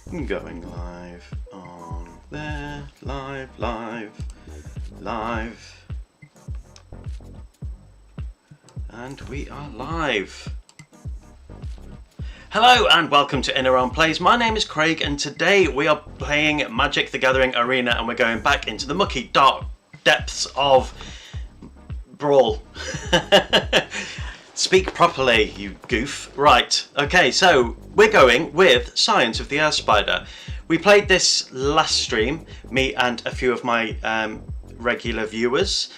Going live on there, live. And we are live. Hello and welcome to Inner Realm Plays. My name is Craig and today we are playing Magic the Gathering Arena and we're going back into the mucky dark depths of Brawl. Speak properly, you goof. Right, okay, so we're going with Scions of the Earth Spider. We played this last stream, me and a few of my regular viewers.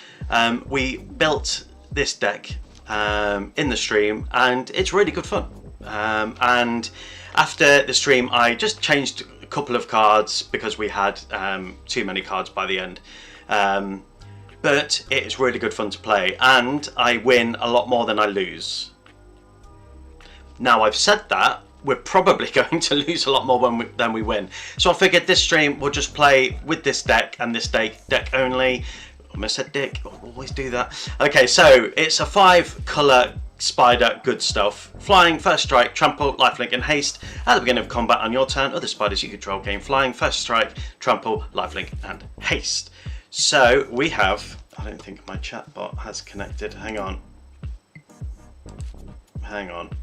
We built this deck in the stream and it's really good fun. And after the stream I just changed a couple of cards because we had too many cards by the end. But it's really good fun to play and I win a lot more than I lose. Now I've said that, we're probably going to lose a lot more than we win. So I figured this stream we'll just play with this deck and this deck only. I almost said dick, I'll always do that. Okay, so it's a 5 colour spider, good stuff. Flying, first strike, trample, lifelink and haste. At the beginning of combat on your turn, other spiders you control gain flying, first strike, trample, lifelink and haste. So we have, I don't think my chat bot has connected, hang on,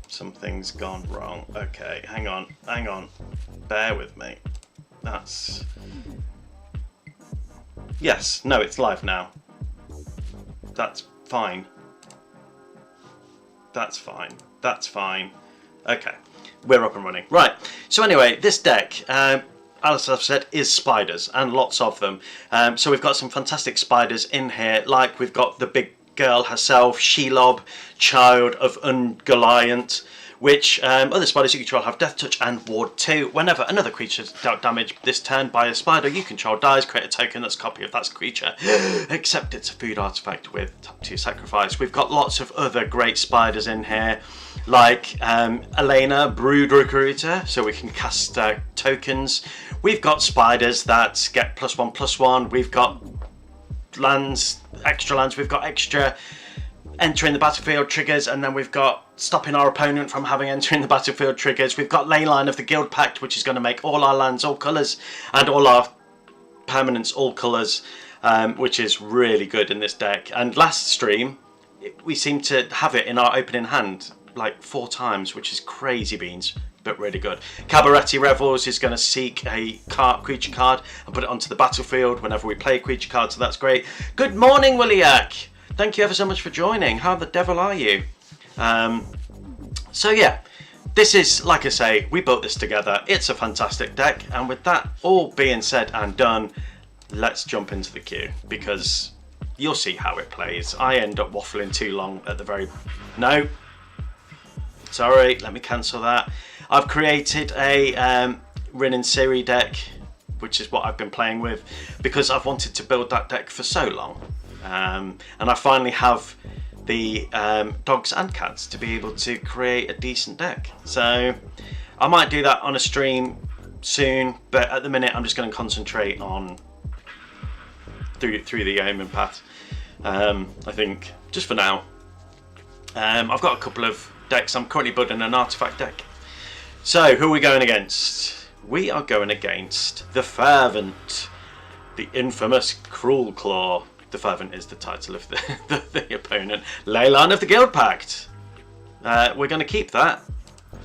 something's gone wrong. Okay, hang on, bear with me. That's, yes, no, it's live now. That's fine. That's fine. Okay, we're up and running. Right, so anyway, this deck, as I've said, is spiders, and lots of them. So we've got some fantastic spiders in here, like we've got the big girl herself, Shelob, Child of Ungoliant, which other spiders you control have Death Touch and Ward 2. Whenever another creature is dealt damage this turn by a spider you control dies, create a token that's a copy of that creature, except it's a food artifact with top 2 sacrifice. We've got lots of other great spiders in here, like Elena, Brood Recruiter, so we can cast tokens. We've got spiders that get +1/+1. We've got lands, extra lands. We've got extra entering the battlefield triggers, and then we've got stopping our opponent from having entering the battlefield triggers. We've got Leyline of the Guildpact, which is going to make all our lands all colours and all our permanents all colours, which is really good in this deck. And last stream we seemed to have it in our opening hand like 4 times, which is crazy beans, but really good. Cabaretti Revels is going to seek a creature card and put it onto the battlefield whenever we play a creature card, so that's great. Good morning, Williak! Thank you ever so much for joining. How the devil are you? So yeah, this is, like I say, we built this together. It's a fantastic deck, and with that all being said and done, let's jump into the queue, because you'll see how it plays. I end up waffling too long at the very... No. Sorry, let me cancel that. I've created a Rin and Siri deck, which is what I've been playing with, because I've wanted to build that deck for so long. And I finally have the dogs and cats to be able to create a decent deck. So I might do that on a stream soon, but at the minute I'm just going to concentrate on through the aiming path. I think just for now. I've got a couple of decks. I'm currently building an artifact deck. So who are we going against? We are going against the Fervent, the infamous Cruel Claw. The Fervent is the title of the opponent. Leyline of the Guildpact. We're going to keep that,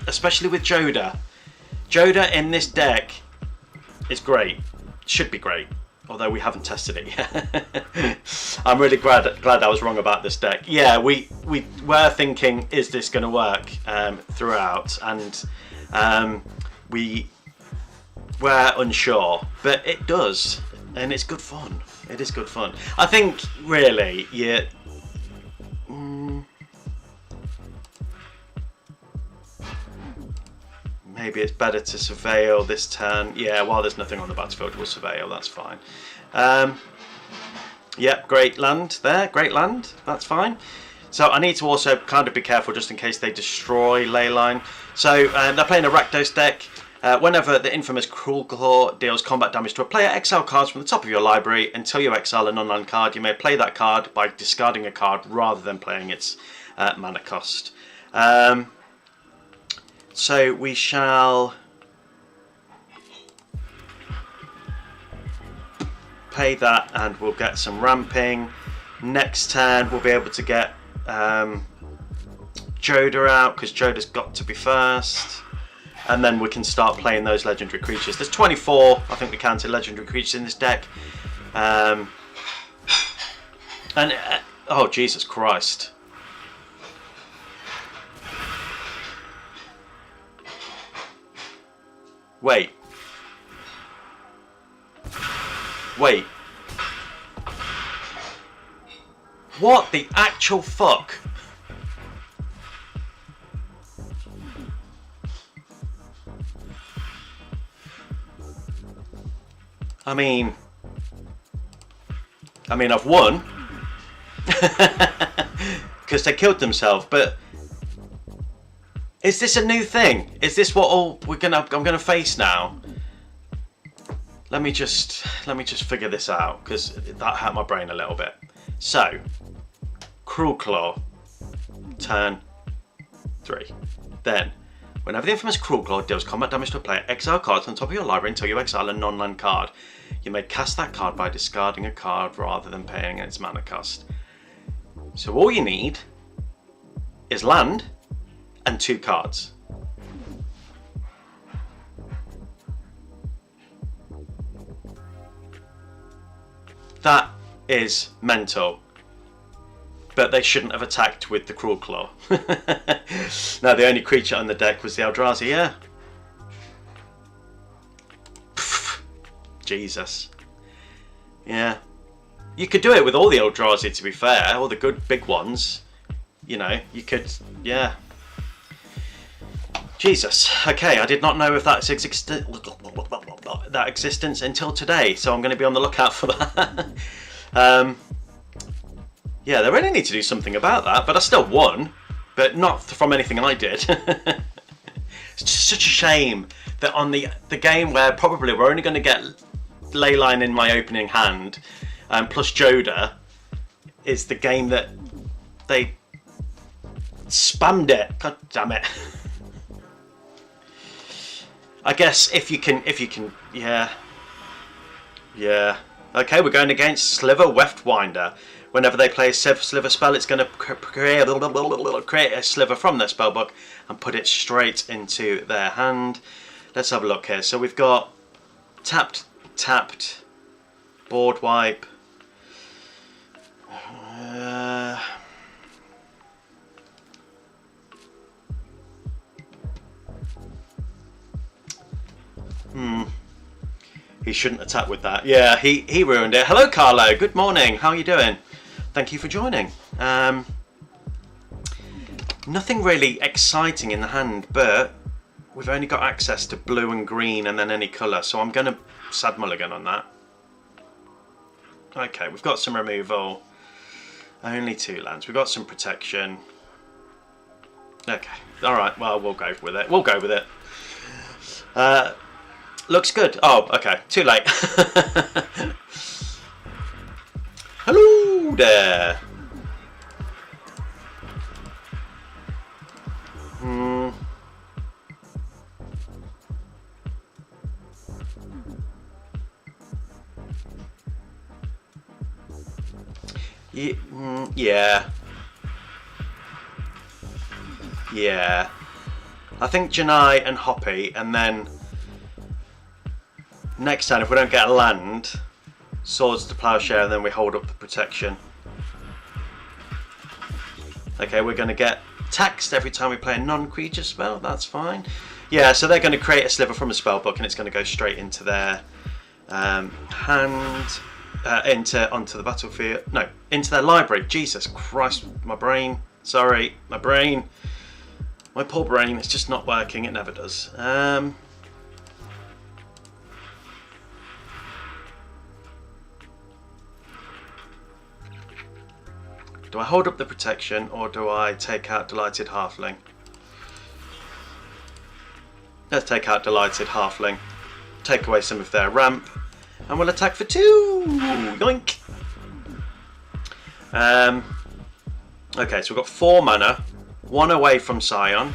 especially with Joda. Joda in this deck is great. Should be great, although we haven't tested it yet. I'm really glad I was wrong about this deck. Yeah, we were thinking, is this going to work throughout, and we were unsure, but it does, and it's good fun. It is good fun. I think, really, yeah. Maybe it's better to surveil this turn. Yeah, while there's nothing on the battlefield, we'll surveil. That's fine. Yep, great land there. Great land. That's fine. So I need to also kind of be careful just in case they destroy Leyline. So they're playing a Rakdos deck. Whenever the infamous Cruel Claw deals combat damage to a player, exile cards from the top of your library. Until you exile a non-land card, you may play that card by discarding a card rather than playing its mana cost. So we shall pay that and we'll get some ramping. Next turn we'll be able to get Joda out, because Joda's got to be first. And then we can start playing those legendary creatures. There's 24, I think we counted, legendary creatures in this deck. Oh, Jesus Christ. Wait. What the actual fuck? I mean, I've won because they killed themselves. But is this a new thing? Is this what all I'm gonna face now? Let me just figure this out, because that hurt my brain a little bit. So, Cruel Claw, turn 3. Then, whenever the infamous Cruel Claw deals combat damage to a player, exile cards on top of your library until you exile a non-land card. You may cast that card by discarding a card rather than paying its mana cost. So all you need is land and 2 cards. That is mental. But they shouldn't have attacked with the Cruel Claw. Now the only creature on the deck was the Eldrazi, yeah. Jesus. Yeah. You could do it with all the Eldrazi, to be fair, all the good big ones. You know, you could, yeah. Jesus. Okay, I did not know if that's that existence until today, so I'm going to be on the lookout for that. Yeah, they really need to do something about that, but I still won, but not from anything I did. It's just such a shame that on the game where probably we're only going to get Leyline in my opening hand, plus Joda, is the game that they spammed it. God damn it. I guess if you can, yeah. Okay, we're going against Sliver Weftwinder. Whenever they play a Sliver spell, it's going to create a sliver from their spellbook and put it straight into their hand. Let's have a look here. So we've got tapped, board wipe. He shouldn't attack with that. Yeah, he ruined it. Hello, Carlo. Good morning. How are you doing? Thank you for joining. Nothing really exciting in the hand, but we've only got access to blue and green and then any colour, so I'm going to sad mulligan on that. Okay, we've got some removal. Only 2 lands. We've got some protection. Okay. Alright, well, we'll go with it. We'll go with it. Looks good. Oh, okay. Too late. Hello there. Yeah. Yeah. I think Janai and Hoppy, and then next time if we don't get a land, Swords to Plowshare, and then we hold up the protection. Okay, we're going to get taxed every time we play a non-creature spell. That's fine. Yeah, so they're going to create a sliver from a spellbook, and it's going to go straight into their hand, onto the battlefield. No, into their library. Jesus Christ, my brain. Sorry, my brain. My poor brain. It's just not working. It never does. Do I hold up the protection, or do I take out Delighted Halfling? Let's take out Delighted Halfling. Take away some of their ramp. And we'll attack for 2! Yoink! Okay, so we've got 4 mana. 1 away from Scion.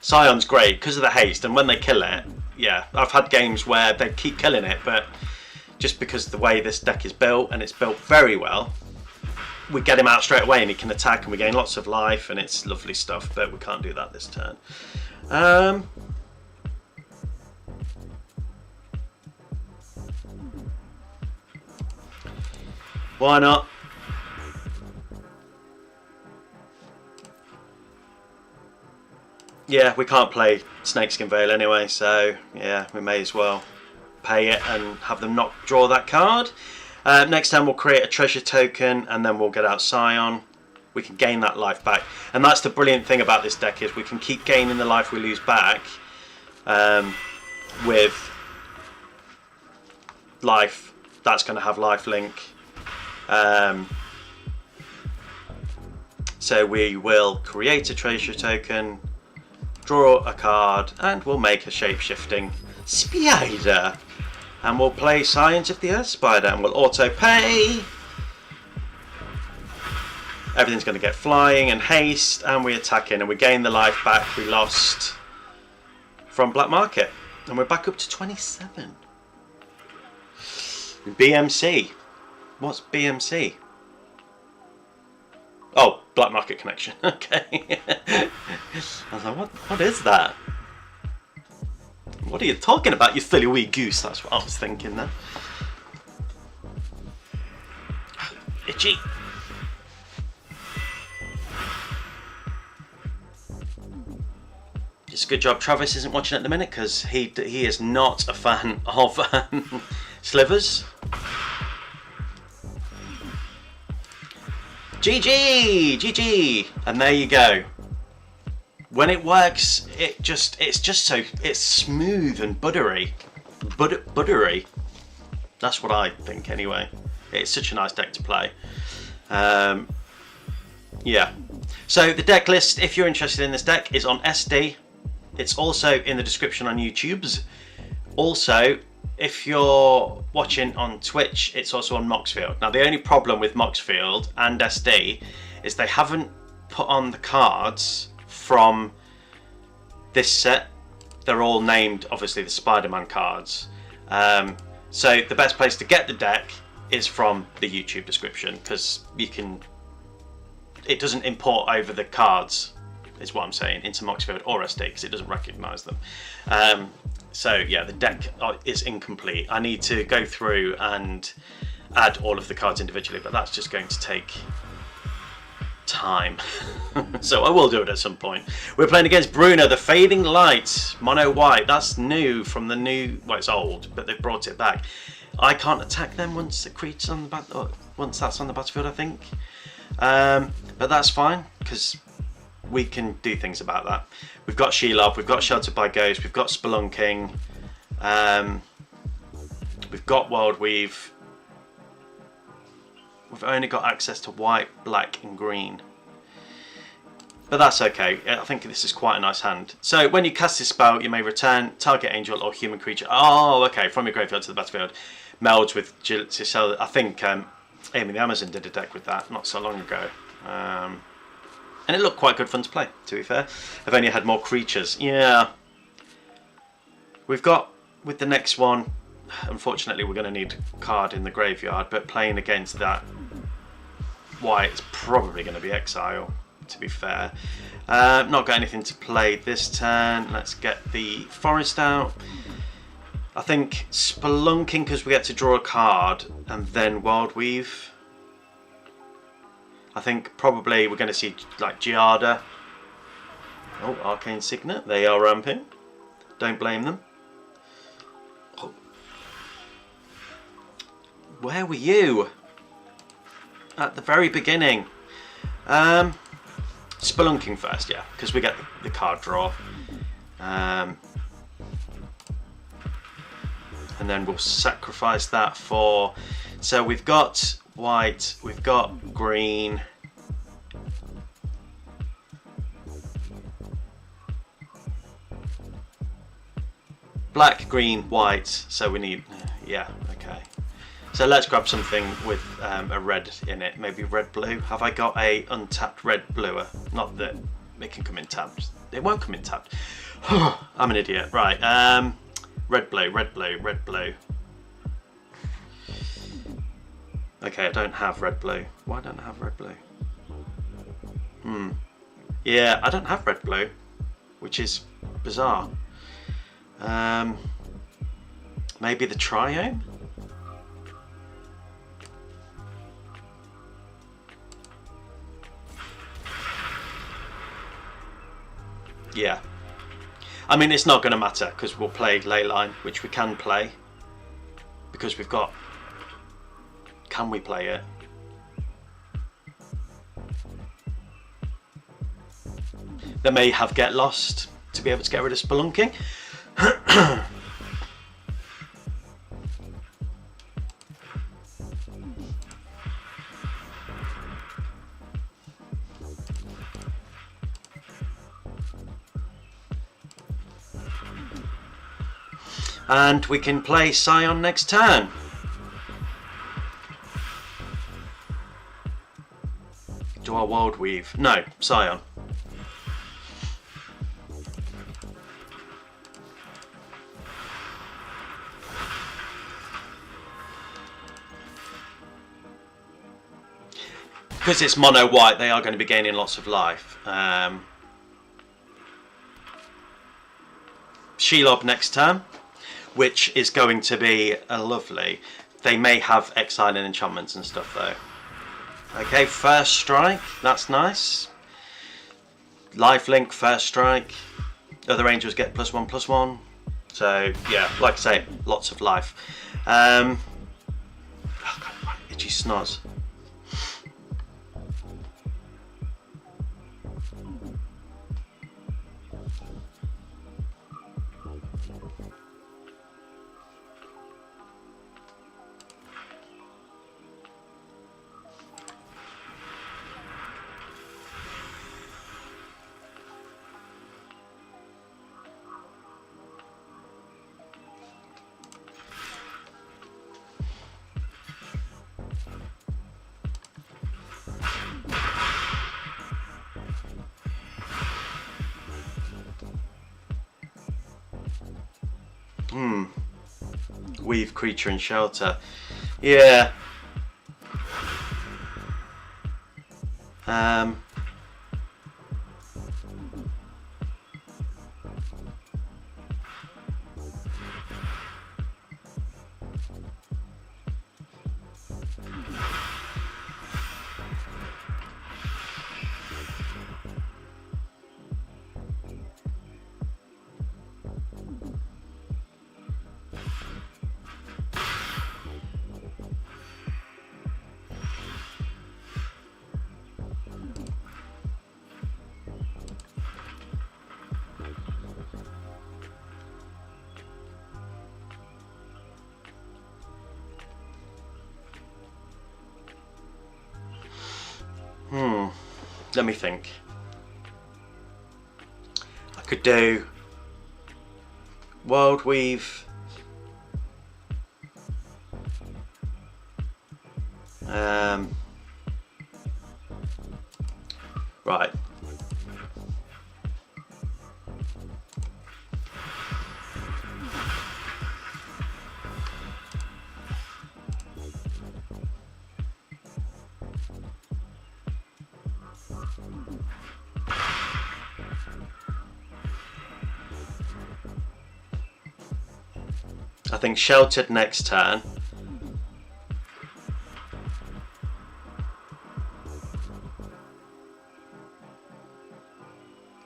Scion's great because of the haste, and when they kill it, yeah, I've had games where they keep killing it, but just because the way this deck is built, and it's built very well, we get him out straight away and he can attack and we gain lots of life and it's lovely stuff, but we can't do that this turn. Why not? Yeah, we can't play Snakeskin Veil anyway, so yeah, we may as well pay it and have them not draw that card. Next time we'll create a treasure token and then we'll get out Scion. We can gain that life back. And that's the brilliant thing about this deck, is we can keep gaining the life we lose back with life. That's going to have lifelink. So we will create a treasure token, draw a card, and we'll make a shape-shifting spider. And we'll play Scions of the Earth Spider, and we'll auto pay. Everything's going to get flying and haste, and we attack in, and we gain the life back we lost from Black Market. And we're back up to 27. BMC. What's BMC? Oh, Black Market Connection. Okay. I was like, what is that? What are you talking about, you silly wee goose? That's what I was thinking then. Itchy. It's a good job Travis isn't watching at the minute, because he is not a fan of slivers. GG! And there you go. When it works, it's smooth and buttery. Buttery. That's what I think anyway. It's such a nice deck to play. Yeah. So the deck list, if you're interested in this deck, is on SD. It's also in the description on YouTube's. Also, if you're watching on Twitch, it's also on Moxfield. Now, the only problem with Moxfield and SD is they haven't put on the cards from this set. They're all named, obviously, the Spider-Man cards. So the best place to get the deck is from the YouTube description, because it doesn't import over the cards, is what I'm saying, into Moxfield or SD, because it doesn't recognise them. So yeah, the deck is incomplete. I need to go through and add all of the cards individually, but that's just going to take time. So I will do it at some point. We're playing against Bruna, the Fading Light, mono white. That's new from the new, well, it's old, but they've brought it back. I can't attack them once the creature's on the once that's on the battlefield, I think. But that's fine, because we can do things about that. We've got Shelob, we've got Sheltered by Ghost, we've got Spelunking, we've got Wild Weave. We've only got access to white, black and green. But that's okay. I think this is quite a nice hand. So when you cast this spell, you may return target angel or human creature. Oh, okay. From your graveyard to the battlefield. Melds with Giselle. I think Amy the Amazon did a deck with that not so long ago. And it looked quite good fun to play, to be fair. I've only had more creatures. Yeah. We've got, with the next one, unfortunately we're going to need a card in the graveyard, but playing against that white is probably going to be Exile, to be fair. Not got anything to play this turn. Let's get the Forest out. I think Spelunking, because we get to draw a card, and then Wild Weave. I think probably we're going to see like Giada. Oh, Arcane Signet. They are ramping. Don't blame them. Oh. Where were you? At the very beginning. Spelunking first, yeah, because we get the card draw. And then we'll sacrifice that for... So we've got white, we've got green. Black, green, white, so we need... Yeah, okay. So let's grab something with a red in it, maybe red blue. Have I got a untapped red bluer? Not that it can come in tapped. It won't come in tapped. I'm an idiot. Right, red blue, red blue, red blue. Okay, I don't have red-blue. Why don't I have red-blue? Yeah, I don't have red-blue, which is bizarre. Maybe the triome? Yeah. I mean, it's not going to matter because we'll play Leyline, which we can play. Because we've got... Can we play it? They may have Get Lost to be able to get rid of Spelunking. And we can play Scion next turn. Do I Wild Weave? No, Scion. Because it's mono white, they are going to be gaining lots of life. Shelob next turn, which is going to be a lovely. They may have exile and enchantments and stuff though. Okay, first strike, that's nice. Lifelink, first strike. Other angels get +1/+1. So yeah, like I say, lots of life. Oh God, my itchy snoz. Weave, creature and shelter. Yeah. Let me think. I could do Wild Weave. Right. I think Sheltered next turn.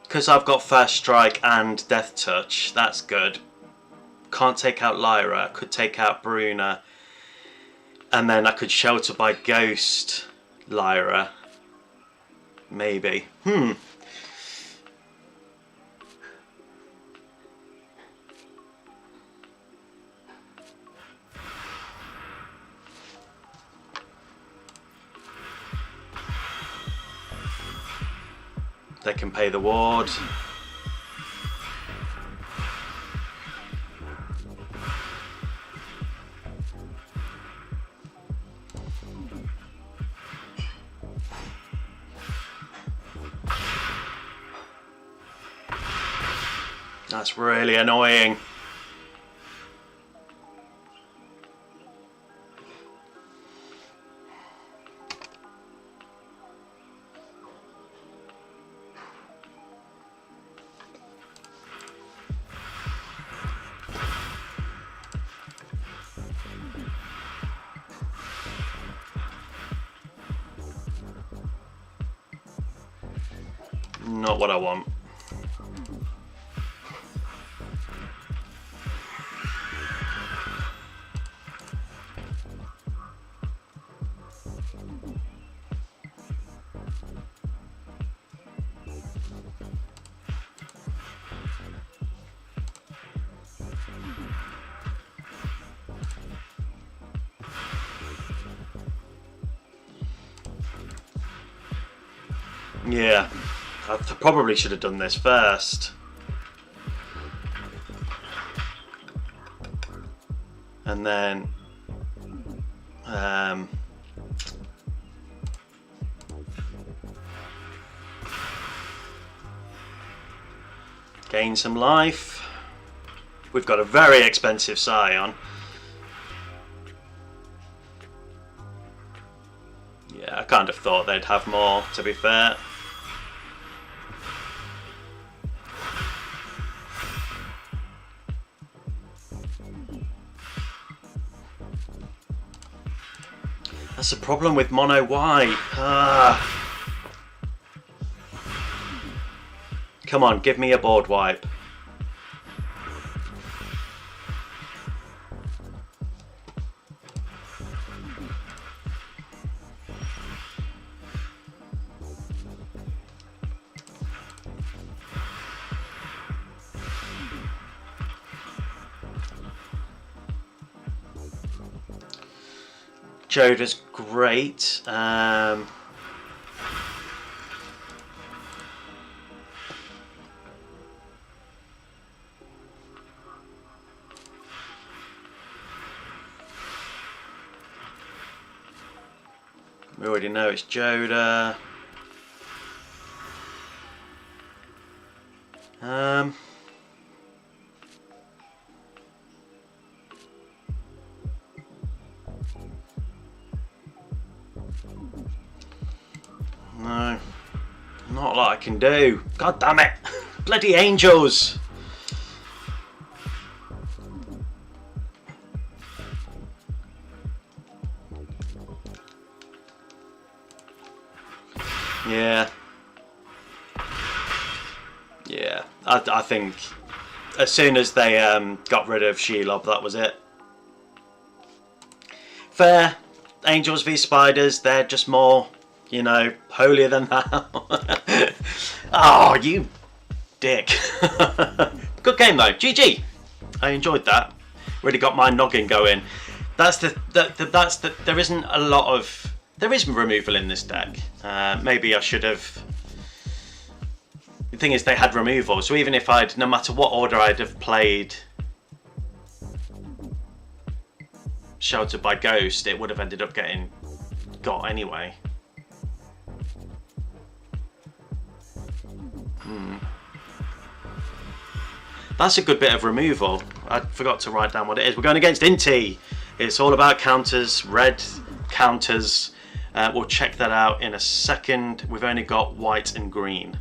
Because I've got First Strike and Death Touch, that's good. Can't take out Lyra, could take out Bruna. And then I could Shelter by Ghost Lyra. Maybe. They can pay the ward. That's really annoying. Not what I want. Yeah, I probably should have done this first. And then gain some life. We've got a very expensive Scion. Yeah, I kind of thought they'd have more, to be fair. That's the problem with mono white. Come on, give me a board wipe. Joda's great. We already know it's Joda. No, not a lot I can do. God damn it! Bloody angels! Yeah. Yeah, I think as soon as they got rid of Shelob, that was it. Fair. Angels v Spiders, they're just more, you know, holier than thou. Oh, you dick. Good game though. GG. I enjoyed that. Really got my noggin going. That's there isn't a lot of, there is removal in this deck. Maybe I should have. The thing is, they had removal, so even if no matter what order I'd have played Sheltered by Ghost, it would have ended up getting got anyway. That's a good bit of removal. I forgot to write down what it is. We're going against Inti. It's all about counters, red counters. We'll check that out in a second. We've only got white and green.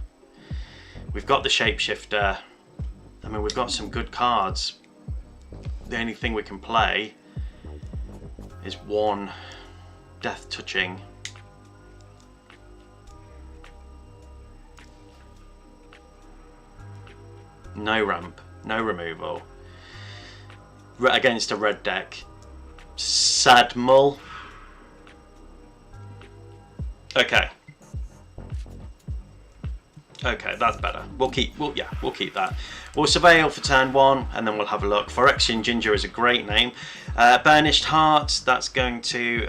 We've got the Shapeshifter. I mean, we've got some good cards. The only thing we can play is one Death Touching. No ramp, no removal. Against a red deck. Sadmull. Okay. Okay, that's better. We'll keep that. We'll surveil for turn 1 and then we'll have a look. Phyrexian Ginger is a great name. Burnished Heart, that's going to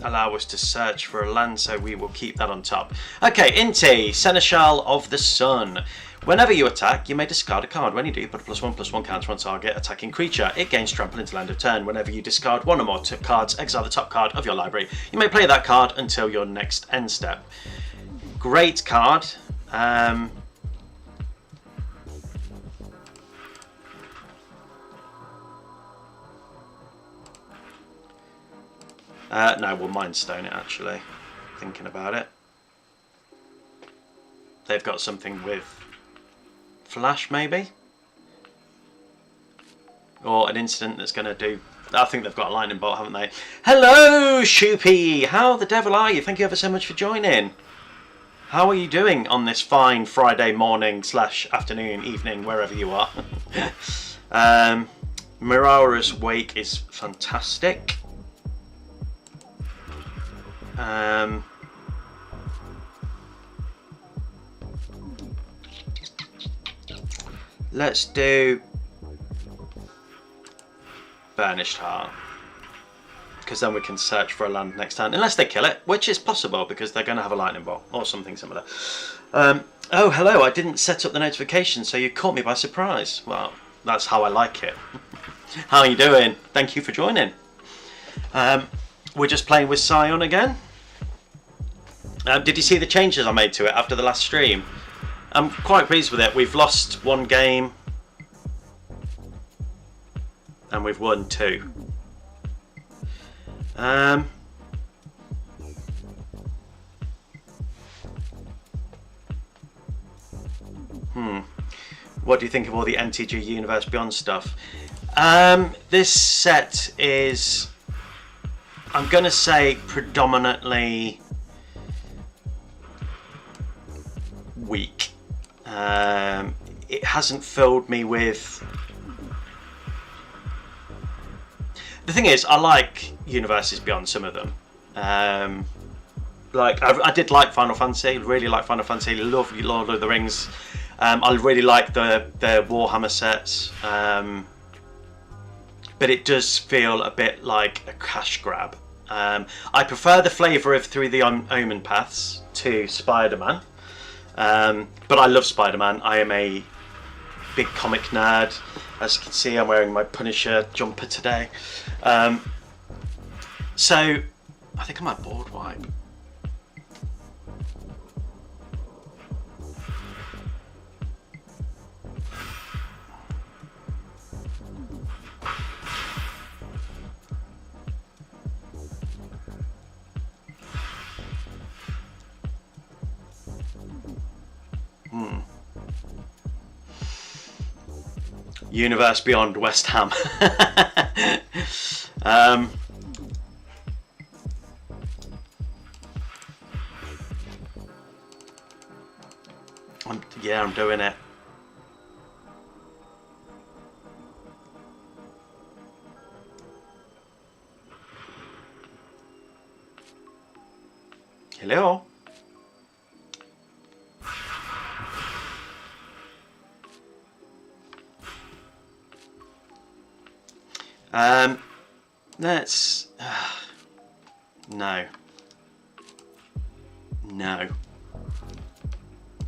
allow us to search for a land, so we will keep that on top. Okay, Inti, Seneschal of the Sun. Whenever you attack, you may discard a card. When you do, you put a +1/+1 counter on target attacking creature. It gains trample until end of turn. Whenever you discard one or more cards, exile the top card of your library. You may play that card until your next end step. Great card. No, we'll Mind Stone it actually, thinking about it. They've got something with Flash maybe? Or an instant that's going to do... I think they've got a lightning bolt, haven't they? Hello, Shoopy! How the devil are you? Thank you ever so much for joining. How are you doing on this fine Friday morning / afternoon, evening, wherever you are? Mirara's Wake is fantastic. Let's do Burnished Heart, because then we can search for a land next time, unless they kill it, which is possible because they're going to have a lightning bolt or something similar. Oh, hello, I didn't set up the notification, so you caught me by surprise. Well, that's how I like it. How are you doing? Thank you for joining. We're just playing with Scion again. Did you see the changes I made to it after the last stream? I'm quite pleased with it. We've lost 1 game and we've won 2. What do you think of all the NTG Universe Beyond stuff? This set is, I'm going to say, predominantly weak. It hasn't filled me with... The thing is, I like Universes Beyond some of them. Like I did like Final Fantasy, really like Final Fantasy, love Lord of the Rings. I really like the Warhammer sets, but it does feel a bit like a cash grab. I prefer the flavour of Through the Omen Paths to Spider-Man, but I love Spider-Man. I am a big comic nerd. As you can see, I'm wearing my Punisher jumper today. So I think I might board wipe. Universe Beyond West Ham. Yeah, I'm doing it. Hello. Let's... No. No.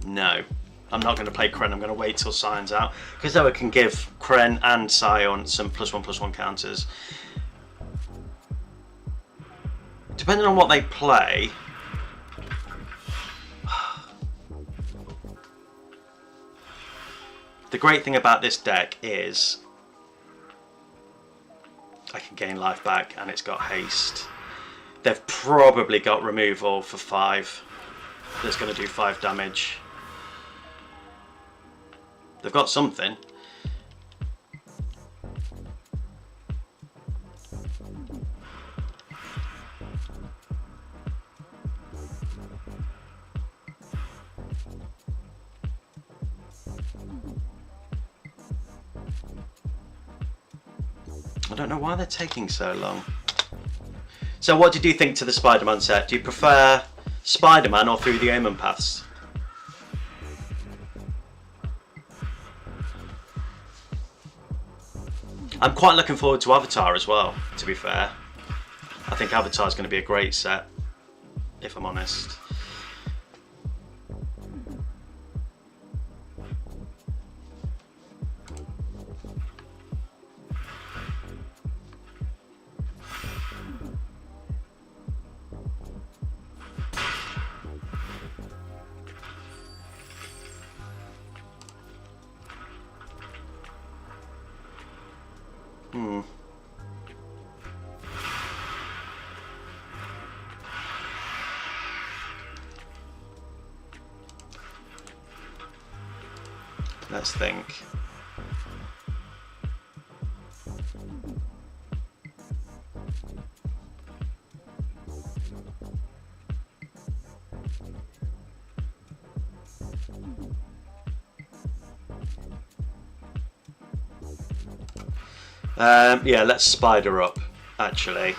No. I'm not going to play Kren, I'm going to wait till Scion's out, because then we can give Kren and Scion some +1/+1 counters. Depending on what they play... The great thing about this deck is I can gain life back and it's got haste. They've probably got removal for 5. That's going to do 5 damage. They've got something. I don't know why they're taking so long. So what did you think to the Spider-Man set? Do you prefer Spider-Man or Through the Omen Paths? I'm quite looking forward to Avatar as well, to be fair. I think Avatar is going to be a great set, if I'm honest. Let's think. Yeah, let's spider up, actually.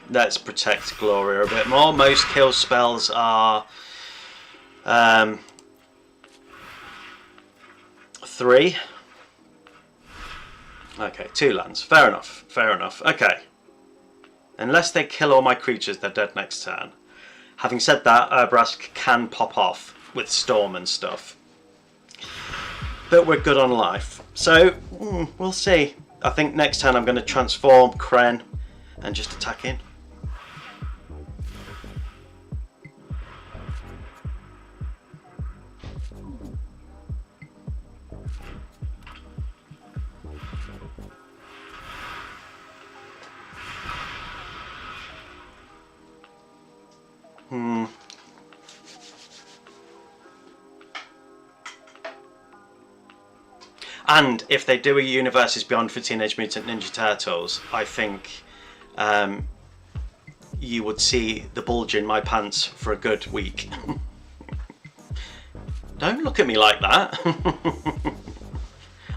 Let's protect Gloria a bit more. Most kill spells are 3. Okay, 2 lands. Fair enough. Fair enough. Okay. Unless they kill all my creatures, they're dead next turn. Having said that, Urbrask can pop off with Storm and stuff. But we're good on life. So, we'll see. I think next turn I'm going to transform Kren and just attack in. And if they do a Universes Beyond for Teenage Mutant Ninja Turtles, I think you would see the bulge in my pants for a good week. Don't look at me like that.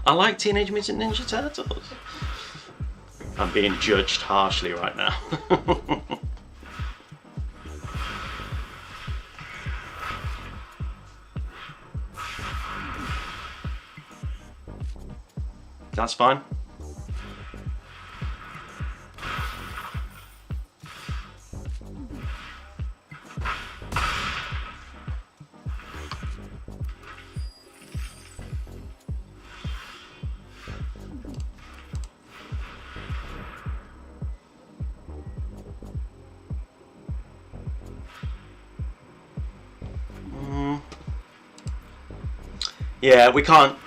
I like Teenage Mutant Ninja Turtles. I'm being judged harshly right now. That's fine. Yeah, we can't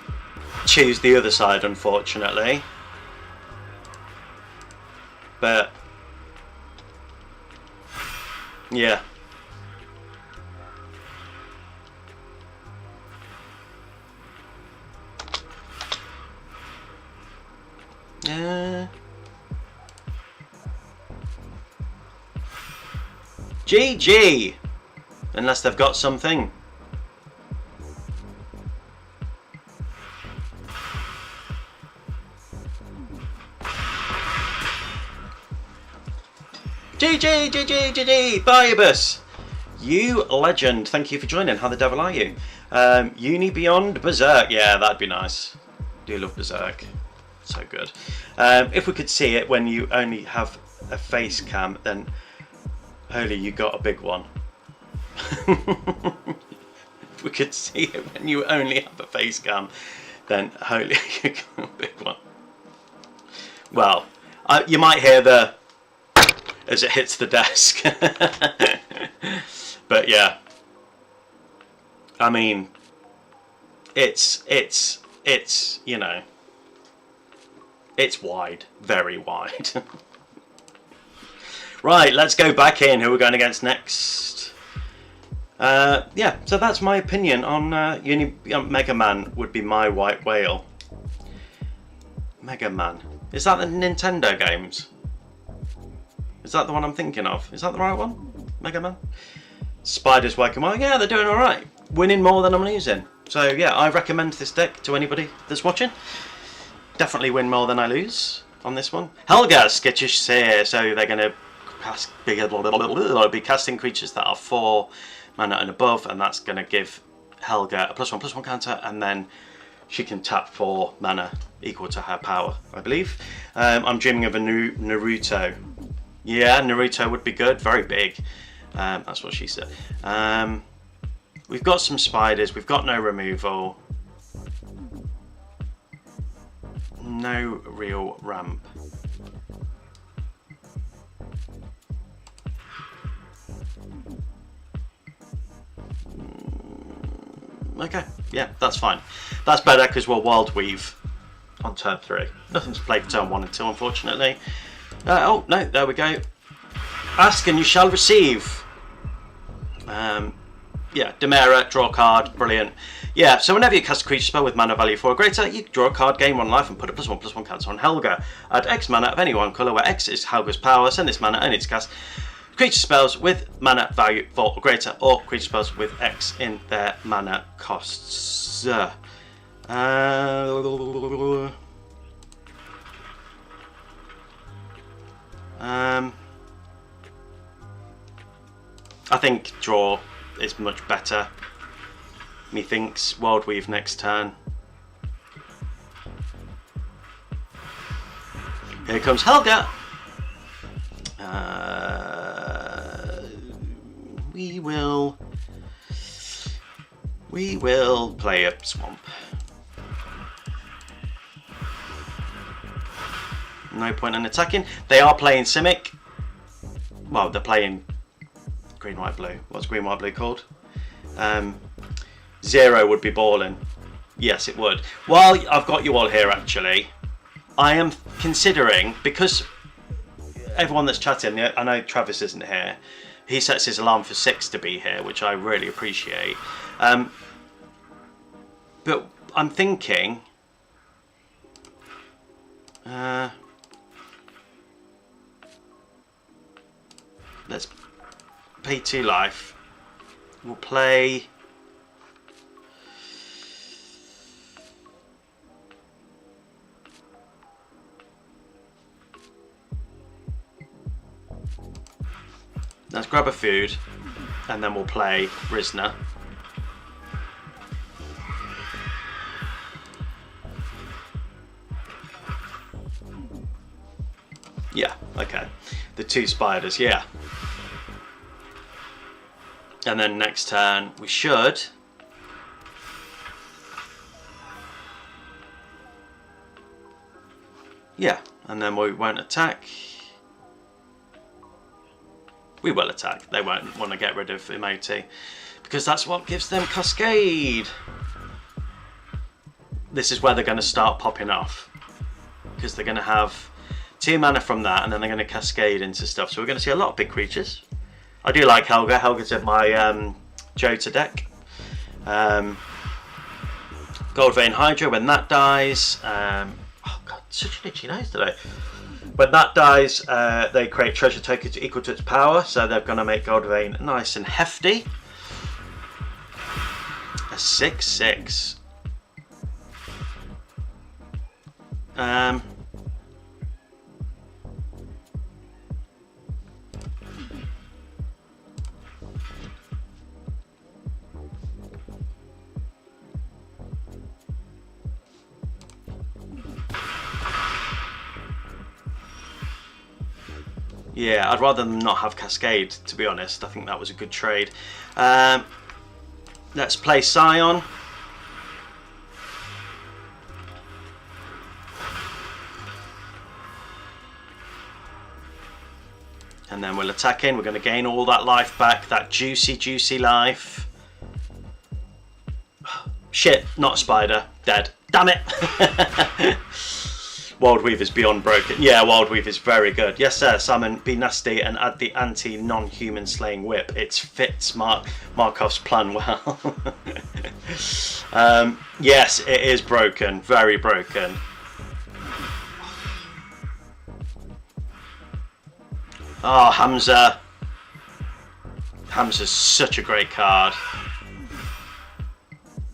choose the other side, unfortunately. But yeah. GG! Unless they've got something. GG, GG, GG, Biobus! You legend, thank you for joining. How the devil are you? Uni Beyond Berserk, yeah, that'd be nice. Do love Berserk, so good. If we could see it when you only have a face cam, then holy, you got a big one. If we could see it when you only have a face cam, then holy, you got a big one. Well, you might hear the as it hits the desk. But yeah, I mean, it's you know, it's wide, very wide. Right, let's go back in. Who we're going against next? Yeah, so that's my opinion on Mega Man would be my white whale. Mega Man, is that the Nintendo games? Is that the one I'm thinking of? Is that the right one? Mega Man? Spiders working well. Yeah, they're doing alright. Winning more than I'm losing. So yeah, I recommend this deck to anybody that's watching. Definitely win more than I lose on this one. Helga, skittish here, so they're going to be casting creatures that are 4 mana and above, and that's going to give Helga a +1/+1 counter, and then she can tap 4 mana equal to her power, I believe. I'm dreaming of a new Naruto. Yeah, Naruto would be good. Very big. That's what she said. We've got some spiders. We've got no removal. No real ramp. Okay, yeah, that's fine. That's better because we'll Wild Weave on turn 3. Nothing to play for turn 1 and 2, unfortunately. Oh, no, there we go. Ask and you shall receive. Yeah, Demera, draw card, brilliant. Yeah, so whenever you cast a creature spell with mana value 4 or greater, you draw a card, gain 1 life, and put a +1/+1 counter on Helga. Add X mana of any one colour, where X is Helga's power. Send this mana only to cast creature spells with mana value 4 or greater, or creature spells with X in their mana costs. I think draw is much better. Methinks World Weave next turn. Here comes Helga. We will play a swamp. No point in attacking. They are playing Simic. Well, they're playing green, white, blue. What's green, white, blue called? 0 would be balling. Yes, it would. While I've got you all here, actually, I am considering, because everyone that's chatting, I know Travis isn't here. He sets his alarm for 6 to be here, which I really appreciate. But I'm thinking, let's pay 2 life. We'll play. Let's grab a food, and then we'll play Rizna. Yeah, okay. The 2 spiders, yeah. And then next turn we should. Yeah, and then we won't attack. We will attack. They won't want to get rid of Emoti, because that's what gives them Cascade. This is where they're going to start popping off, because they're going to have 2 mana from that, and then they're going to cascade into stuff. So we're going to see a lot of big creatures. I do like Helga. Helga's in my Jota deck. Gold Vein Hydra, when that dies. Oh god, such an itchy nose today. When that dies, they create treasure tokens equal to its power, so they're going to make Gold Vein nice and hefty. A 6/6. Yeah, I'd rather them not have Cascade, to be honest. I think that was a good trade. Let's play Scion. And then we'll attack in. We're going to gain all that life back, that juicy, juicy life. Shit, not a spider. Dead. Damn it! Wild Weave is beyond broken. Yeah, Wild Weave is very good. Yes, sir, Salmon, be nasty and add the anti-non-human slaying whip. It fits Markov's plan well. Yes, it is broken. Very broken. Oh, Hamza. Hamza's such a great card.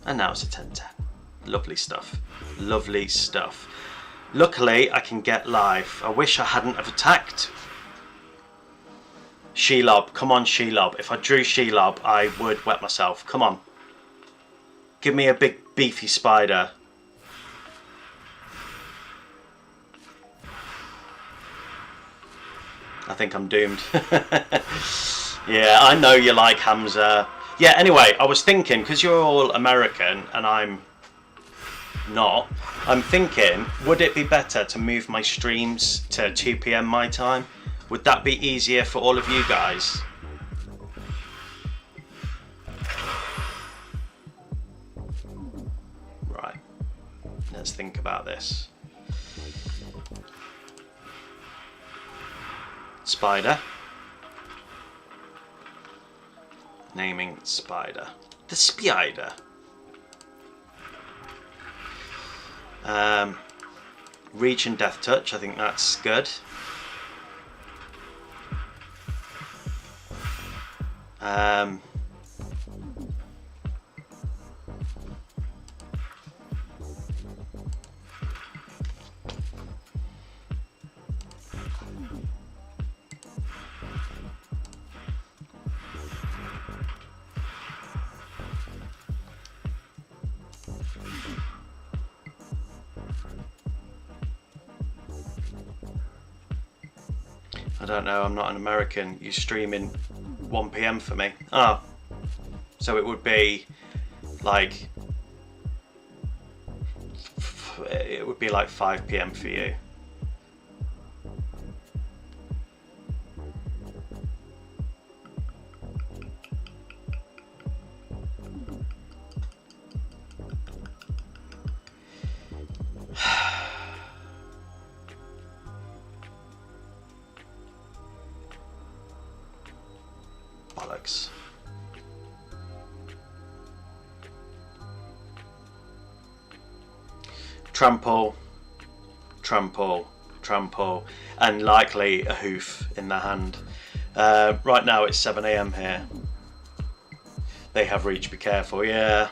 And now it's a 10/10. Lovely stuff. Lovely stuff. Luckily, I can get life. I wish I hadn't have attacked. Shelob. Come on, Shelob. If I drew Shelob, I would wet myself. Come on. Give me a big, beefy spider. I think I'm doomed. Yeah, I know you like Hamza. Yeah, anyway, I was thinking, because you're all American and I'm not, I'm thinking, would it be better to move my streams to 2 PM my time? Would that be easier for all of you guys? Right, let's think about this. Spider. Naming spider. The spider. Reach and Death Touch, I think that's good. I don't know, I'm not an American. You stream in 1 PM for me. Oh, so it would be like 5 PM for you. Bollocks. Trample, trample, trample, and likely a hoof in the hand. Right now it's 7 AM here. They have reach, be careful, yeah.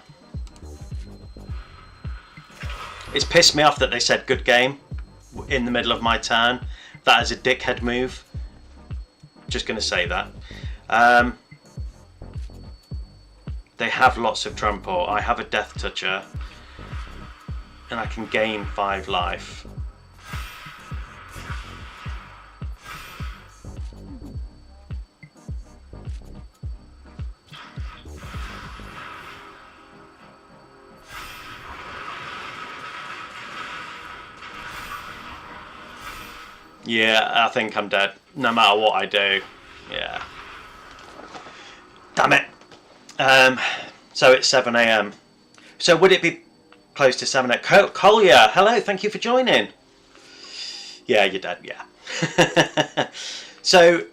It's pissed me off that they said good game in the middle of my turn. That is a dickhead move. Just going to say that. They have lots of trample. I have a Death Toucher. And I can gain 5 life. Yeah, I think I'm dead. No matter what I do. Yeah. Damn it. So it's 7 AM. So would it be close to 7 AM? Collier, hello, thank you for joining. Yeah, you're dead, yeah. So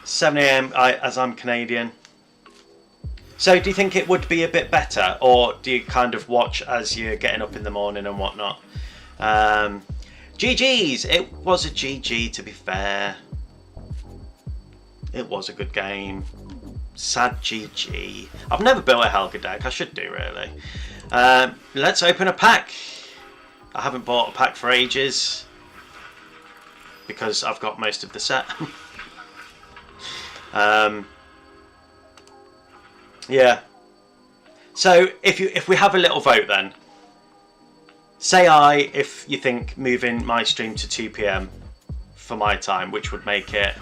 7 AM, as I'm Canadian. So do you think it would be a bit better, or do you kind of watch as you're getting up in the morning and whatnot? GG's, it was a GG to be fair. It was a good game. Sad GG. I've never built a Helga deck, I should do really. Let's open a pack. I haven't bought a pack for ages because I've got most of the set. Yeah. So if we have a little vote then. Say if you think moving my stream to 2 PM for my time, which would make it,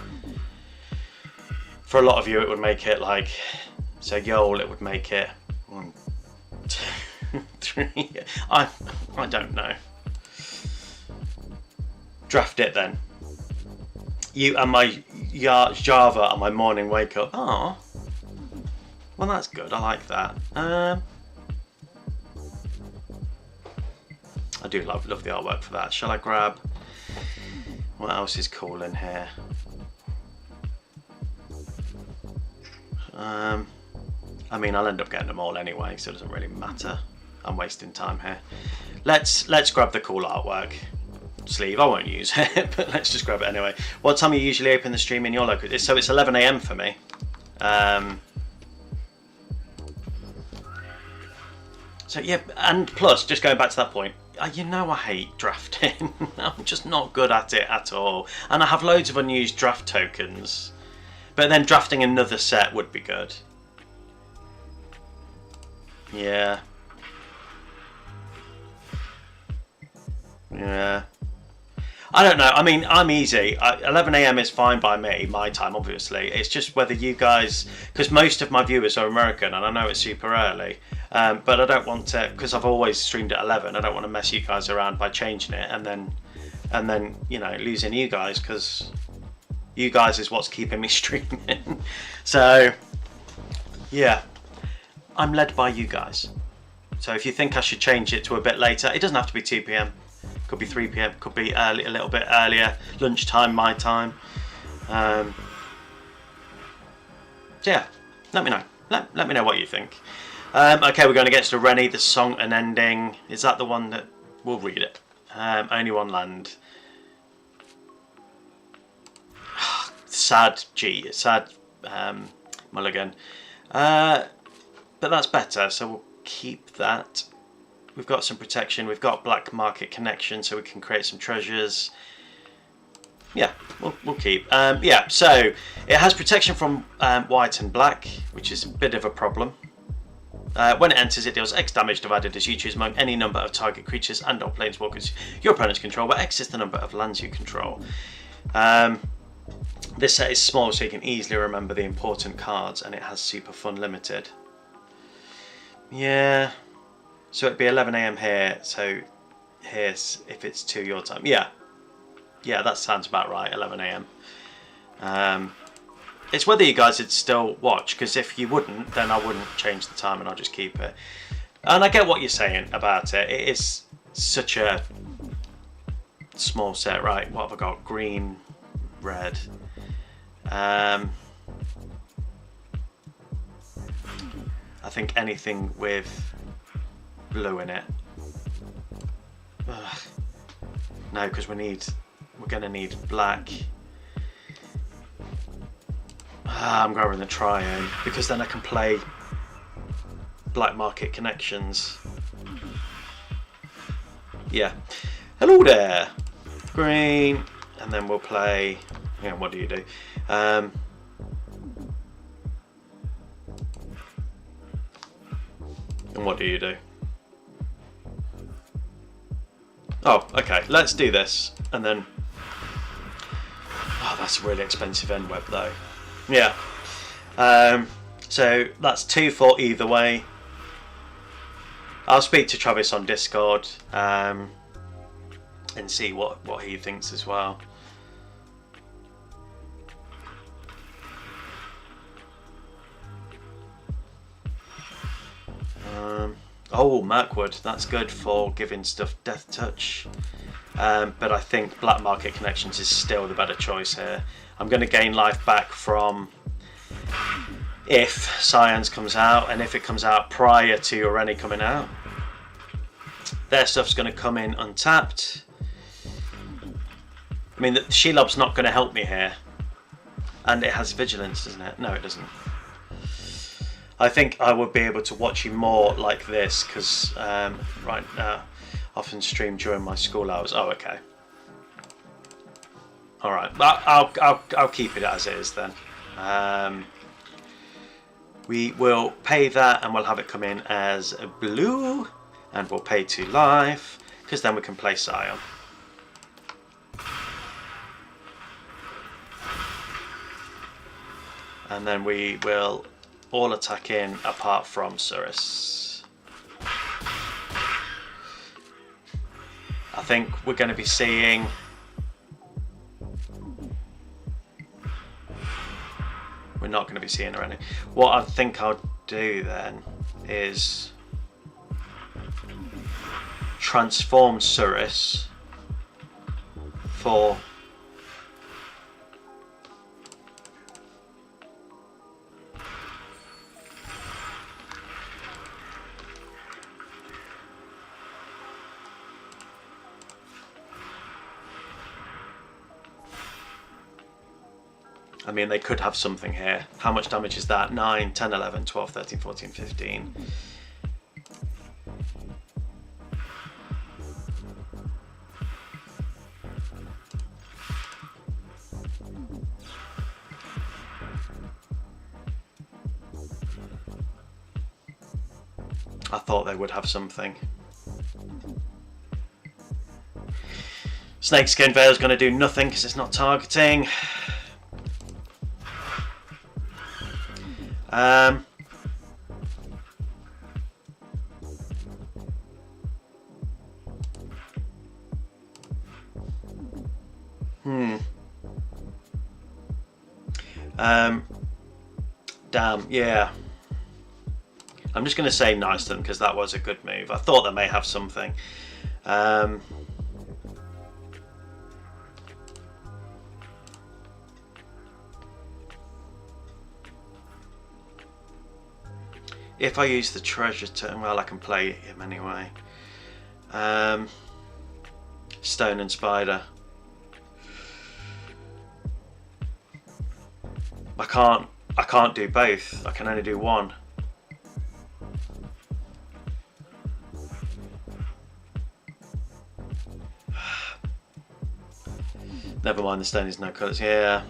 for a lot of you it would make it like, so Yol, it would make it 1, 2, 3, I don't know. Draft it then. You and my Java and my morning wake up. Oh, well that's good, I like that. I do love the artwork for that. Shall I grab, what else is cool in here? I mean, I'll end up getting them all anyway, so it doesn't really matter. I'm wasting time here. Let's grab the cool artwork sleeve. I won't use it, but let's just grab it anyway. What time you usually open the stream in your local? So it's 11 AM for me. So yeah, and plus, just going back to that point, you know I hate drafting. I'm just not good at it at all. And I have loads of unused draft tokens. But then drafting another set would be good. Yeah. Yeah. I don't know. I mean, I'm easy. 11 AM is fine by me, my time, obviously. It's just whether you guys, because most of my viewers are American, and I know it's super early, but I don't want to, because I've always streamed at 11. I don't want to mess you guys around by changing it, and then you know, losing you guys, because you guys is what's keeping me streaming. So yeah, I'm led by you guys. So if you think I should change it to a bit later, it doesn't have to be 2 PM. Could be 3 PM, could be early, a little bit earlier, lunchtime, my time. Yeah, let me know. Let me know what you think. Okay, we're going against a Rennie, the song and ending. Is that the one that We'll read it. Only one land. Sad mulligan. But that's better, so we'll keep that. We've got some protection. We've got black market connection, so we can create some treasures. Yeah, we'll keep. Yeah, so it has protection from white and black, which is a bit of a problem. When it enters, it deals X damage divided as you choose among any number of target creatures and or planeswalkers your opponents control, where X is the number of lands you control. This set is small, so you can easily remember the important cards, and it has super fun limited. Yeah, so it'd be 11 AM here, so here's if it's 2 your time. Yeah, that sounds about right, 11 AM. It's whether you guys would still watch, because if you wouldn't, then I wouldn't change the time and I'll just keep it. And I get what you're saying about it. It is such a small set, right? What have I got? Green, red. I think anything with blue in it. Ugh. No, because we're going to need black. I'm grabbing the triome because then I can play black market connections. Yeah. Hello there. Green, and then we'll play. Yeah, what do you do? And what do you do? Oh, okay. Let's do this, and then. Oh, that's a really expensive end web though. Yeah, so that's 2 for either way. I'll speak to Travis on Discord and see what he thinks as well. Oh, Mirkwood, that's good for giving stuff Death Touch. But I think Black Market Connections is still the better choice here. I'm going to gain life back from if Scions comes out, and if it comes out prior to Oreni coming out. Their stuff's going to come in untapped. I mean, the Shelob's not going to help me here. And it has Vigilance, doesn't it? No, it doesn't. I think I would be able to watch you more like this, because right now, often stream during my school hours. Oh, okay. All right, I'll keep it as it is then. We will pay that, and we'll have it come in as a blue, and we'll pay 2 life, because then we can play Scion. And then we will all attack in apart from Surus. I think we're going to be seeing we're not going to be seeing her any. What I think I'll do then is transform Surus for I mean, they could have something here. How much damage is that? 9, 10, 11, 12, 13, 14, 15. I thought they would have something. Snakeskin Veil's going to do nothing because it's not targeting. Damn, yeah. I'm just going to say nice to them because that was a good move. I thought they may have something. If I use the treasure turn, well, I can play him anyway. stone and spider. I can't do both. I can only do one. Never mind, the stone is no colours. Yeah.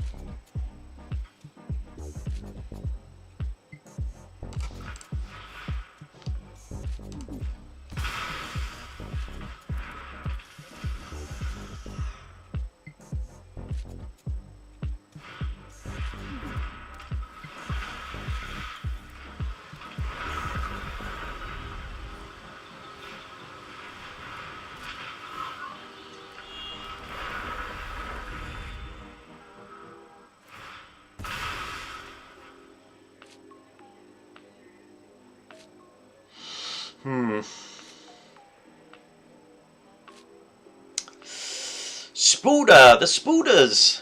Spooder! The Spooders!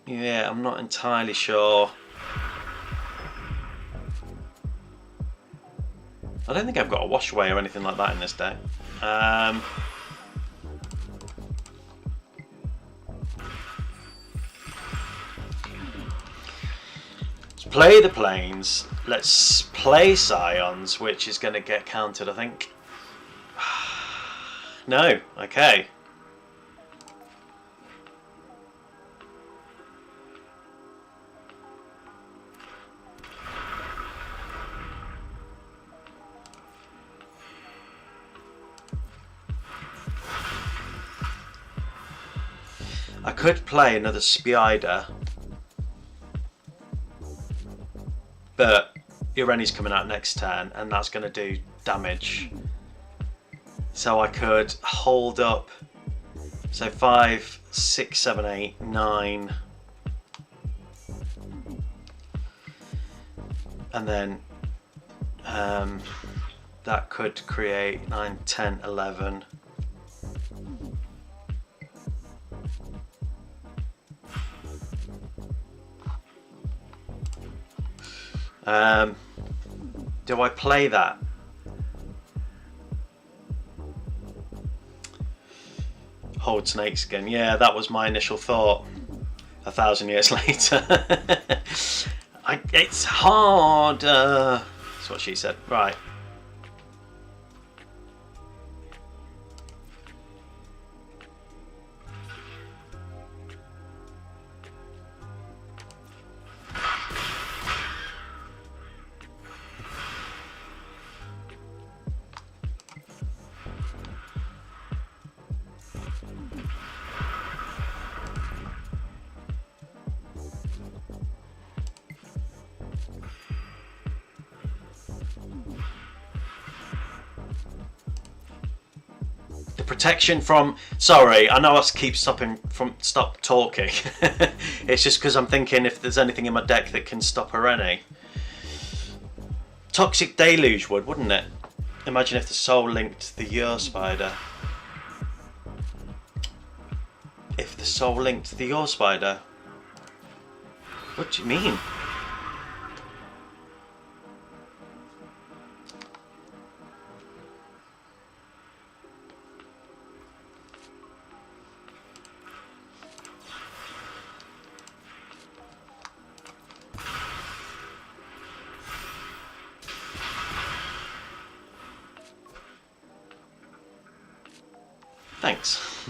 Yeah, I'm not entirely sure. I don't think I've got a wash away or anything like that in this deck. Let's play the Plains. Let's play Scions, which is going to get countered, I think. No, okay. I could play another Spider, but Ireni's coming out next turn and that's going to do damage. So I could hold up, so 5, 6, 7, 8, 9, and then that could create 9, 10, 11. Do I play that? Hold snakes again. Yeah, that was my initial thought. 1,000 years later. It's hard. That's what she said. Right. Protection from, sorry, I know I keep stop talking. It's just because I'm thinking if there's anything in my deck that can stop Irene. Toxic Deluge would, wouldn't it? Imagine if the soul linked the Ur Spider. If the soul linked the Ur Spider. What do you mean? Thanks.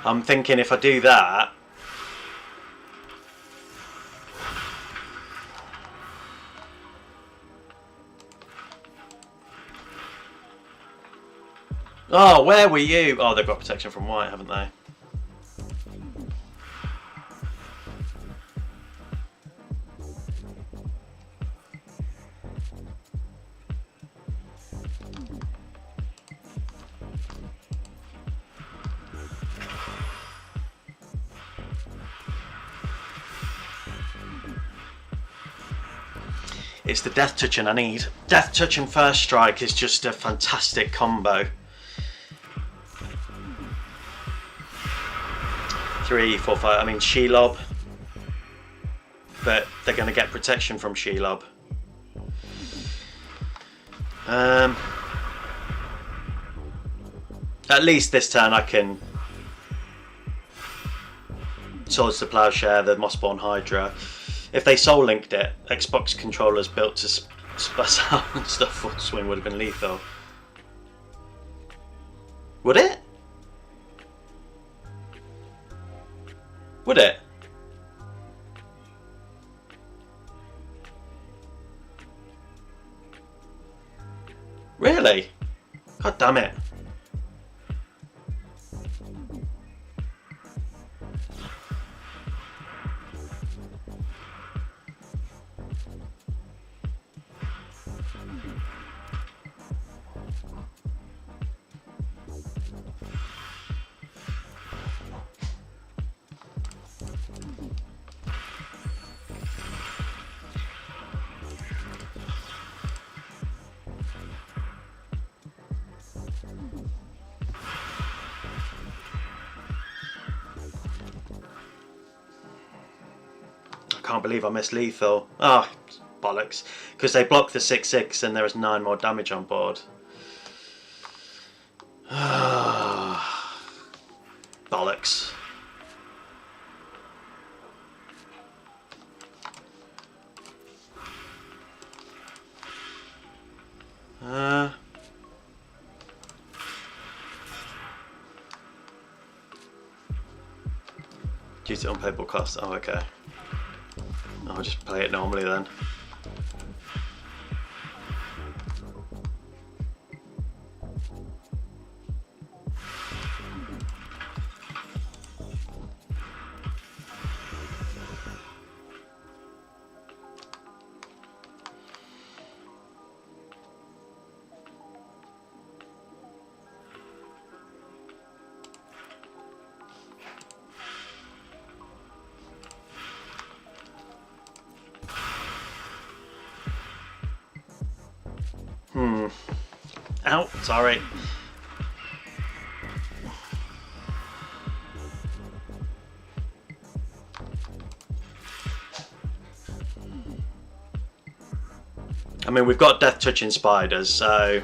I'm thinking if I do that, oh, where were you? Oh, they've got protection from white, haven't they? It's the Death Touching I need. Death Touching First Strike is just a fantastic combo. 3, 4, 5. I mean Shelob, but they're going to get protection from Shelob. At least this turn I can Swords to Plowshare, the Mossborn Hydra. If they Soul Linked it, Xbox controllers built to spaz out and stuff full swing would have been lethal. Would it? Would it? Really? God damn it. I can't believe I missed lethal. Oh, bollocks. Because they block the 6/6 and there is 9 more damage on board. Bollocks. Due to unpayable cost. Oh, okay. I'll just play it normally then. Ow, sorry. I mean, we've got Death Touching Spiders, so...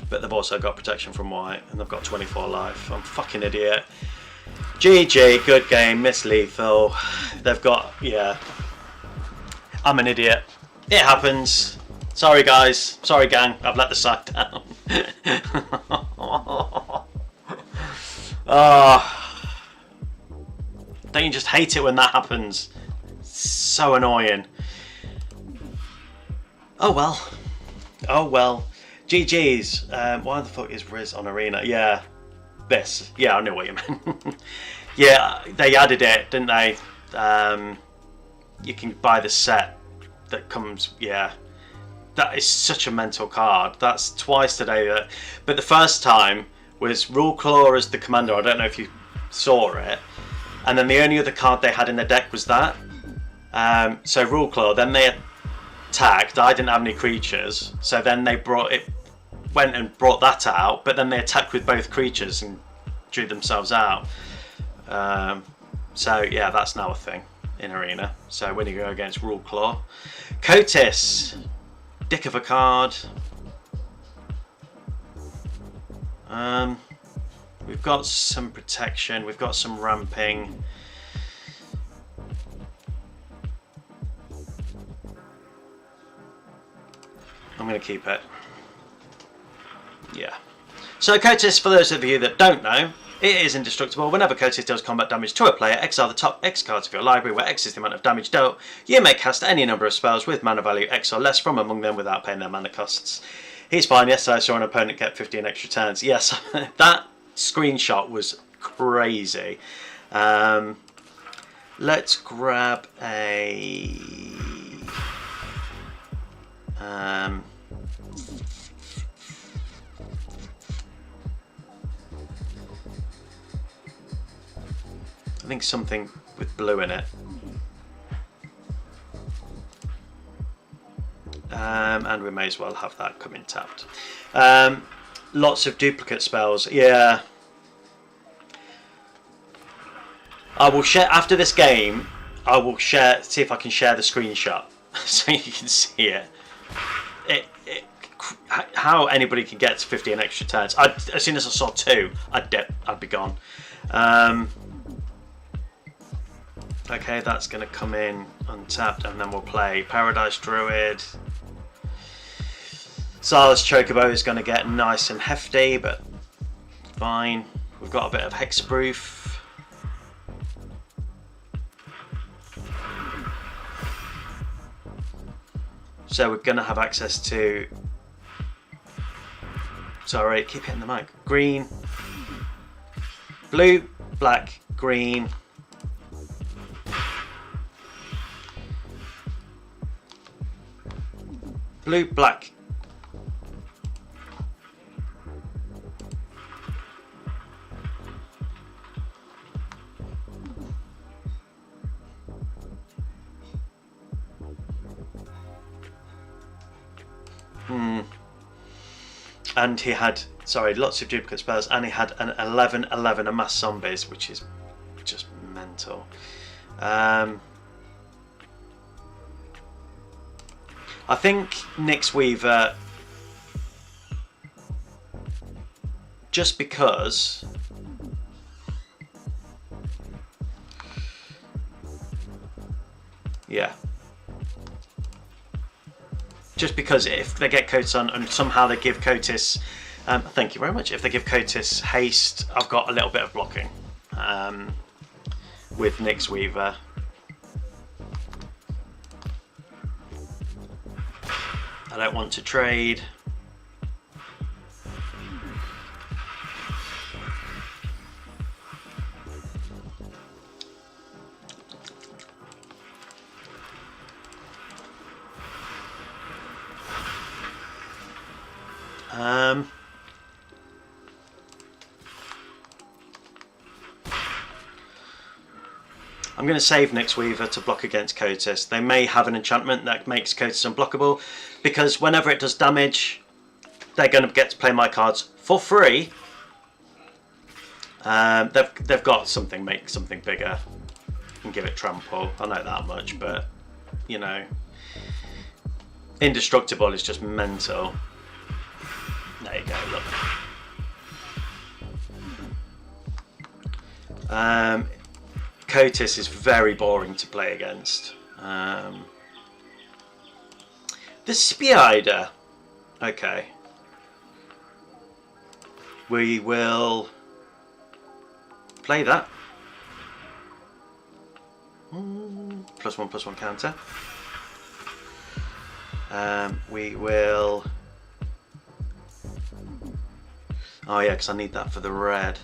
But they've also got protection from white, and they've got 24 life. I'm a fucking idiot. GG, good game, miss lethal. They've got, yeah. I'm an idiot. It happens. Sorry guys, sorry gang, I've let the side down. Don't you just hate it when that happens? So annoying. Oh well. Oh well. GG's. Why the fuck is Riz on Arena? Yeah. This. Yeah, I knew what you meant. Yeah, they added it, didn't they? You can buy the set that comes, yeah. That is such a mental card. That's twice today. But the first time was Rule Claw as the commander. I don't know if you saw it. And then the only other card they had in their deck was that. So Rule Claw, then they attacked. I didn't have any creatures. So then they went and brought that out. But then they attacked with both creatures and drew themselves out. So yeah, that's now a thing in Arena. So when you go against Rule Claw. Cotis, dick of a card. We've got some protection, we've got some ramping. I'm going to keep it. Yeah. So Cotis, for those of you that don't know, it is indestructible. Whenever Cotis deals combat damage to a player, exile the top X cards of your library, where X is the amount of damage dealt. You may cast any number of spells with mana value X or less from among them without paying their mana costs. He's fine. Yesterday I saw an opponent get 15 extra turns. Yes, that screenshot was crazy. Let's grab a... I think something with blue in it. And we may as well have that coming tapped. Lots of duplicate spells. Yeah. I will share after this game. I will share. See if I can share the screenshot so you can see it. How anybody can get to 15 extra turns. As soon as I saw 2, I'd be gone. Okay, that's going to come in untapped, and then we'll play Paradise Druid. Zala's Chocobo is going to get nice and hefty, but fine. We've got a bit of hexproof. So we're going to have access to... Sorry, keep hitting the mic. Green, blue, black, green. Blue, black. And he had, sorry, lots of duplicate spells, and he had an 11/11 amass zombies, which is just mental. I think Nyx Weaver, just because if they get Coatis on and somehow they give Coatis, thank you very much, if they give Coatis haste, I've got a little bit of blocking with Nyx Weaver. I don't want to trade. I'm going to save Nyx Weaver to block against Coatis. They may have an enchantment that makes Coatis unblockable, because whenever it does damage, they're going to get to play my cards for free. They've got something, make something bigger and give it trample. I know that much, but you know, indestructible is just mental. There you go, look. Coatis is very boring to play against. The Spider. Okay. We will play that. +1/+1 counter. We will... Oh yeah, because I need that for the red.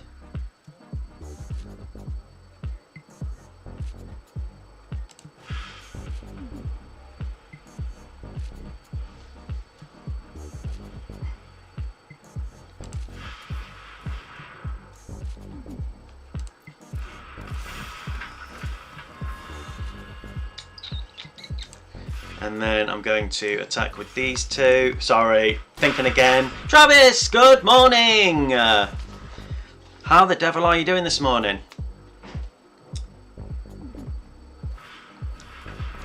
And then I'm going to attack with these two. Sorry, thinking again. Travis, good morning! How the devil are you doing this morning?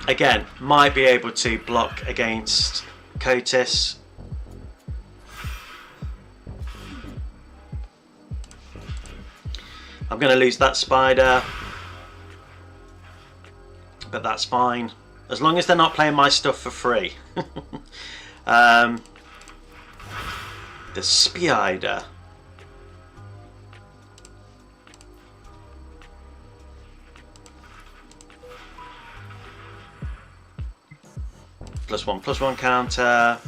Again, might be able to block against Coatis. I'm going to lose that spider, but that's fine. As long as they're not playing my stuff for free. The Spider. +1/+1 counter.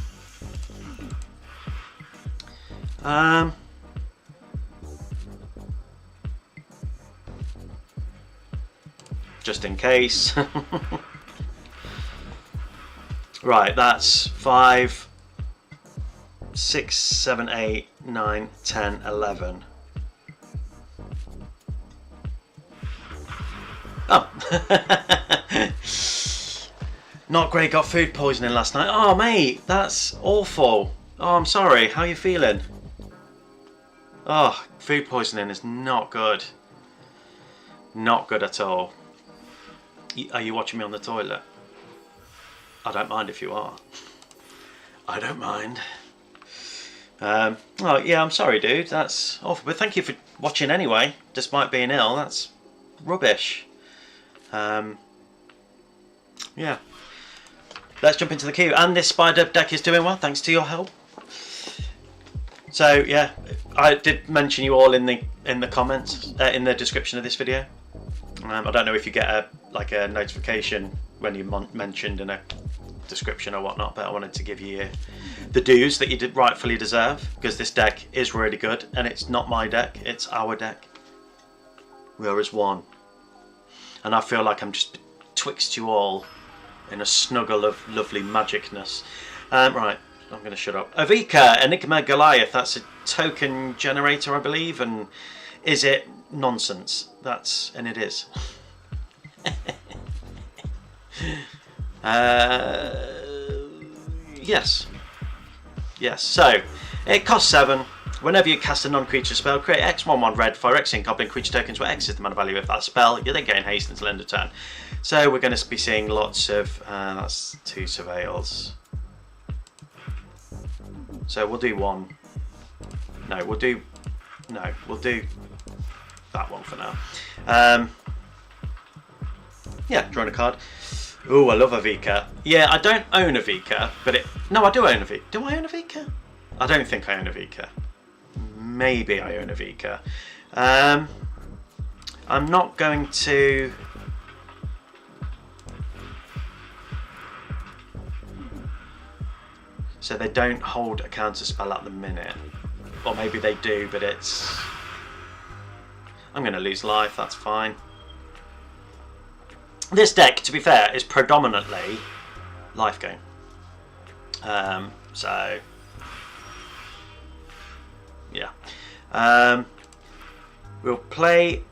Just in case. Right, that's 5, 6, 7, 8, 9, 10, 11. Oh. Not great, got food poisoning last night. Oh, mate, that's awful. Oh, I'm sorry. How are you feeling? Oh, food poisoning is not good. Not good at all. Are you watching me on the toilet? I don't mind if you are. I don't mind. Oh, yeah, I'm sorry, dude. That's awful. But thank you for watching anyway, despite being ill. That's rubbish. Yeah. Let's jump into the queue. And this spider deck is doing well, thanks to your help. So, yeah, I did mention you all in the comments, in the description of this video. I don't know if you get a notification when you mentioned in a description or whatnot, but I wanted to give you the dues that you rightfully deserve, because this deck is really good, and it's not my deck, it's our deck. We are as one. And I feel like I'm just betwixt you all in a snuggle of lovely magicness. Right, I'm going to shut up. Avika, Enigma Goliath, that's a token generator, I believe, and is it nonsense? And it is. Yes. Yes, so it costs 7. Whenever you cast a non-creature spell, create X/1/1 red for X in goblin creature tokens where X is the mana value of that spell. You then gain haste until end of turn. So we're going to be seeing lots of, that's 2 surveils. So we'll do one. No, we'll do that one for now. Yeah, drawing a card. Ooh, I love Avika. Yeah, I don't own Avika, but no, I do own Avika. Do I own Avika? I don't think I own Avika. Maybe I own Avika. I'm not going to... So they don't hold a counter spell at the minute. Or maybe they do, but it's... I'm going to lose life, that's fine. This deck, to be fair, is predominantly life gain. So... yeah. We'll play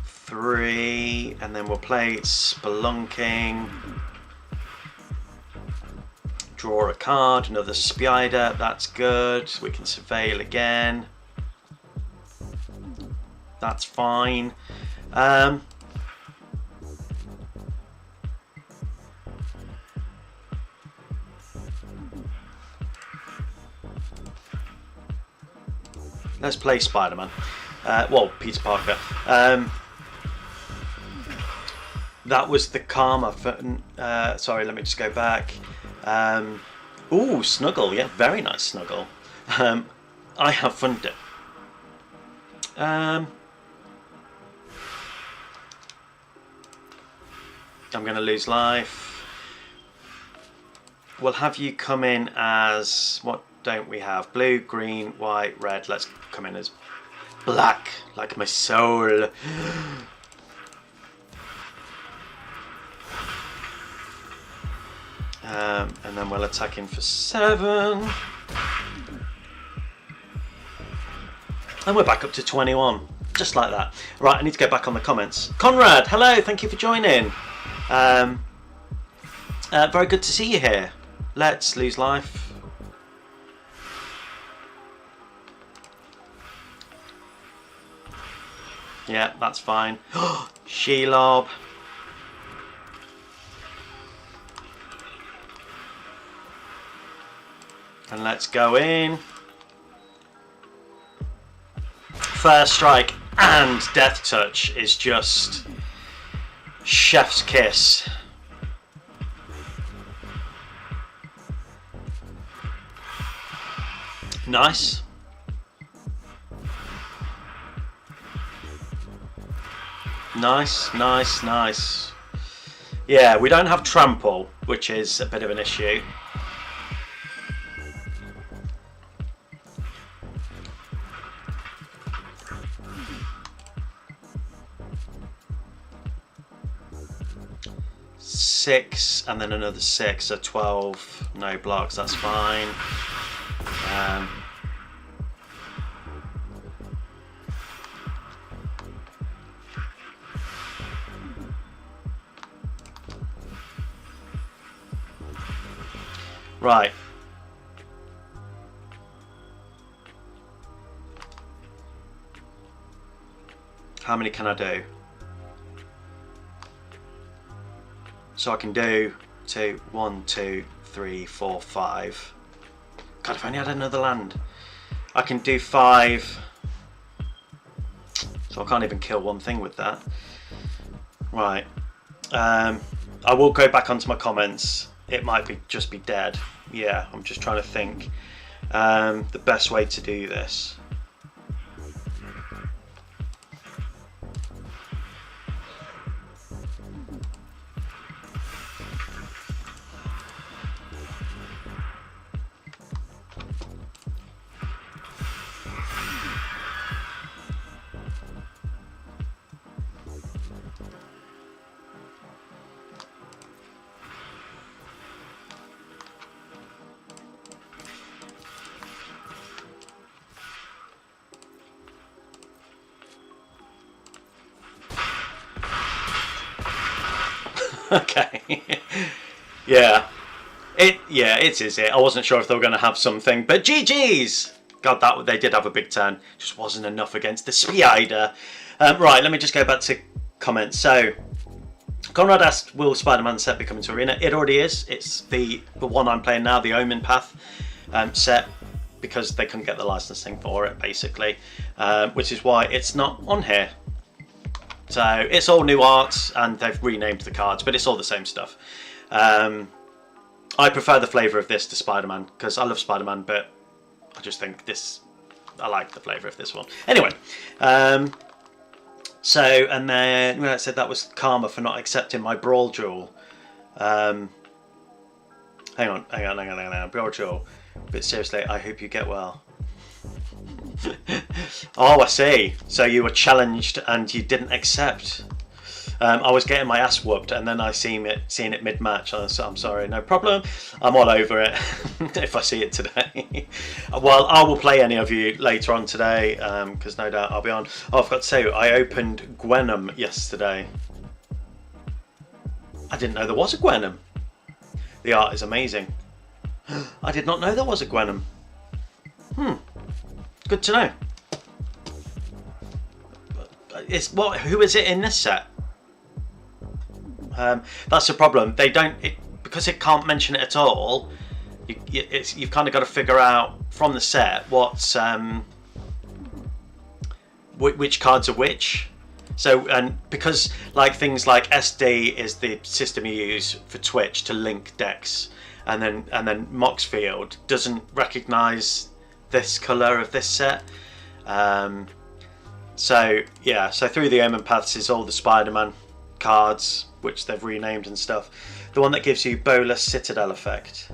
3, and then we'll play Spelunking. Draw a card, another Spider, that's good. We can surveil again. That's fine. Let's play Spider-Man. Well, Peter Parker. That was the Karma for... sorry, let me just go back. Ooh, Snuggle. Yeah, very nice Snuggle. I have funded it. I'm going to lose life. We'll have you come in as... what don't we have? Blue, green, white, red. Let's come in as black, like my soul. And then we'll attack him for 7. And we're back up to 21. Just like that. Right, I need to get back on the comments. Conrad, hello, thank you for joining. Very good to see you here. Let's lose life. Yeah, that's fine. Shelob. And let's go in. First strike and Death Touch is just chef's kiss. Nice. Nice, nice, nice. Yeah, we don't have trample, which is a bit of an issue. Six and then another 6, so 12. No blocks, that's fine. Right. How many can I do? So I can do 2, 1, 2, 3, 4, 5. God, if I only had another land. I can do 5. So I can't even kill one thing with that. Right. I will go back onto my comments. It might be just be dead. Yeah, I'm just trying to think the best way to do this. Okay. Yeah. It is it. I wasn't sure if they were going to have something, but GG's! God, that they did have a big turn. Just wasn't enough against the Spider. Right, let me just go back to comments. So, Conrad asked, will Spider-Man set be coming to Arena? It already is. It's the one I'm playing now, the Omen Path set, because they couldn't get the licensing for it, basically, which is why it's not on here. So it's all new art, and they've renamed the cards, but it's all the same stuff. I prefer the flavour of this to Spider-Man, because I love Spider-Man, but I just think this, I like the flavour of this one. Anyway, so, and then when I said that was karma for not accepting my Brawl duel. Hang on, Brawl duel. But seriously, I hope you get well. Oh, I see. So you were challenged and you didn't accept. I was getting my ass whooped, and then I seeing it mid-match. I'm sorry, no problem. I'm all over it if I see it today. Well, I will play any of you later on today, because no doubt I'll be on. Oh, I forgot to say, I opened Gwenum yesterday. I didn't know there was a Gwenum. The art is amazing. I did not know there was a Gwenum. Good to know. Who is it in this set? That's the problem. They don't, because it can't mention it at all. You've kind of got to figure out from the set what's which cards are which. So, and because like things like SD is the system you use for Twitch to link decks, and then Moxfield doesn't recognise this colour of this set. So yeah, so through the Omen Paths is all the Spider-Man cards, which they've renamed and stuff. The one that gives you Bolas Citadel effect.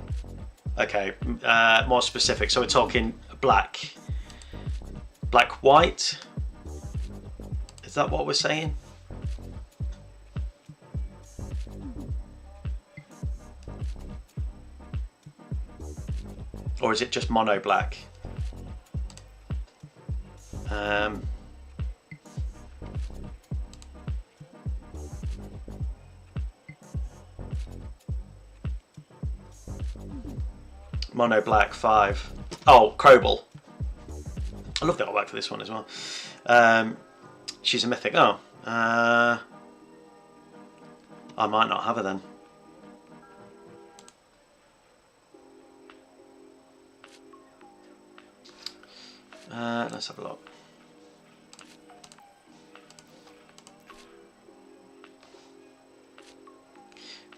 Okay, more specific. So we're talking black, white. Is that what we're saying? Or is it just mono black? Mono black 5. Oh, Crobal. I love the artwork for this one as well. She's a mythic. Oh, I might not have her then. Let's have a look.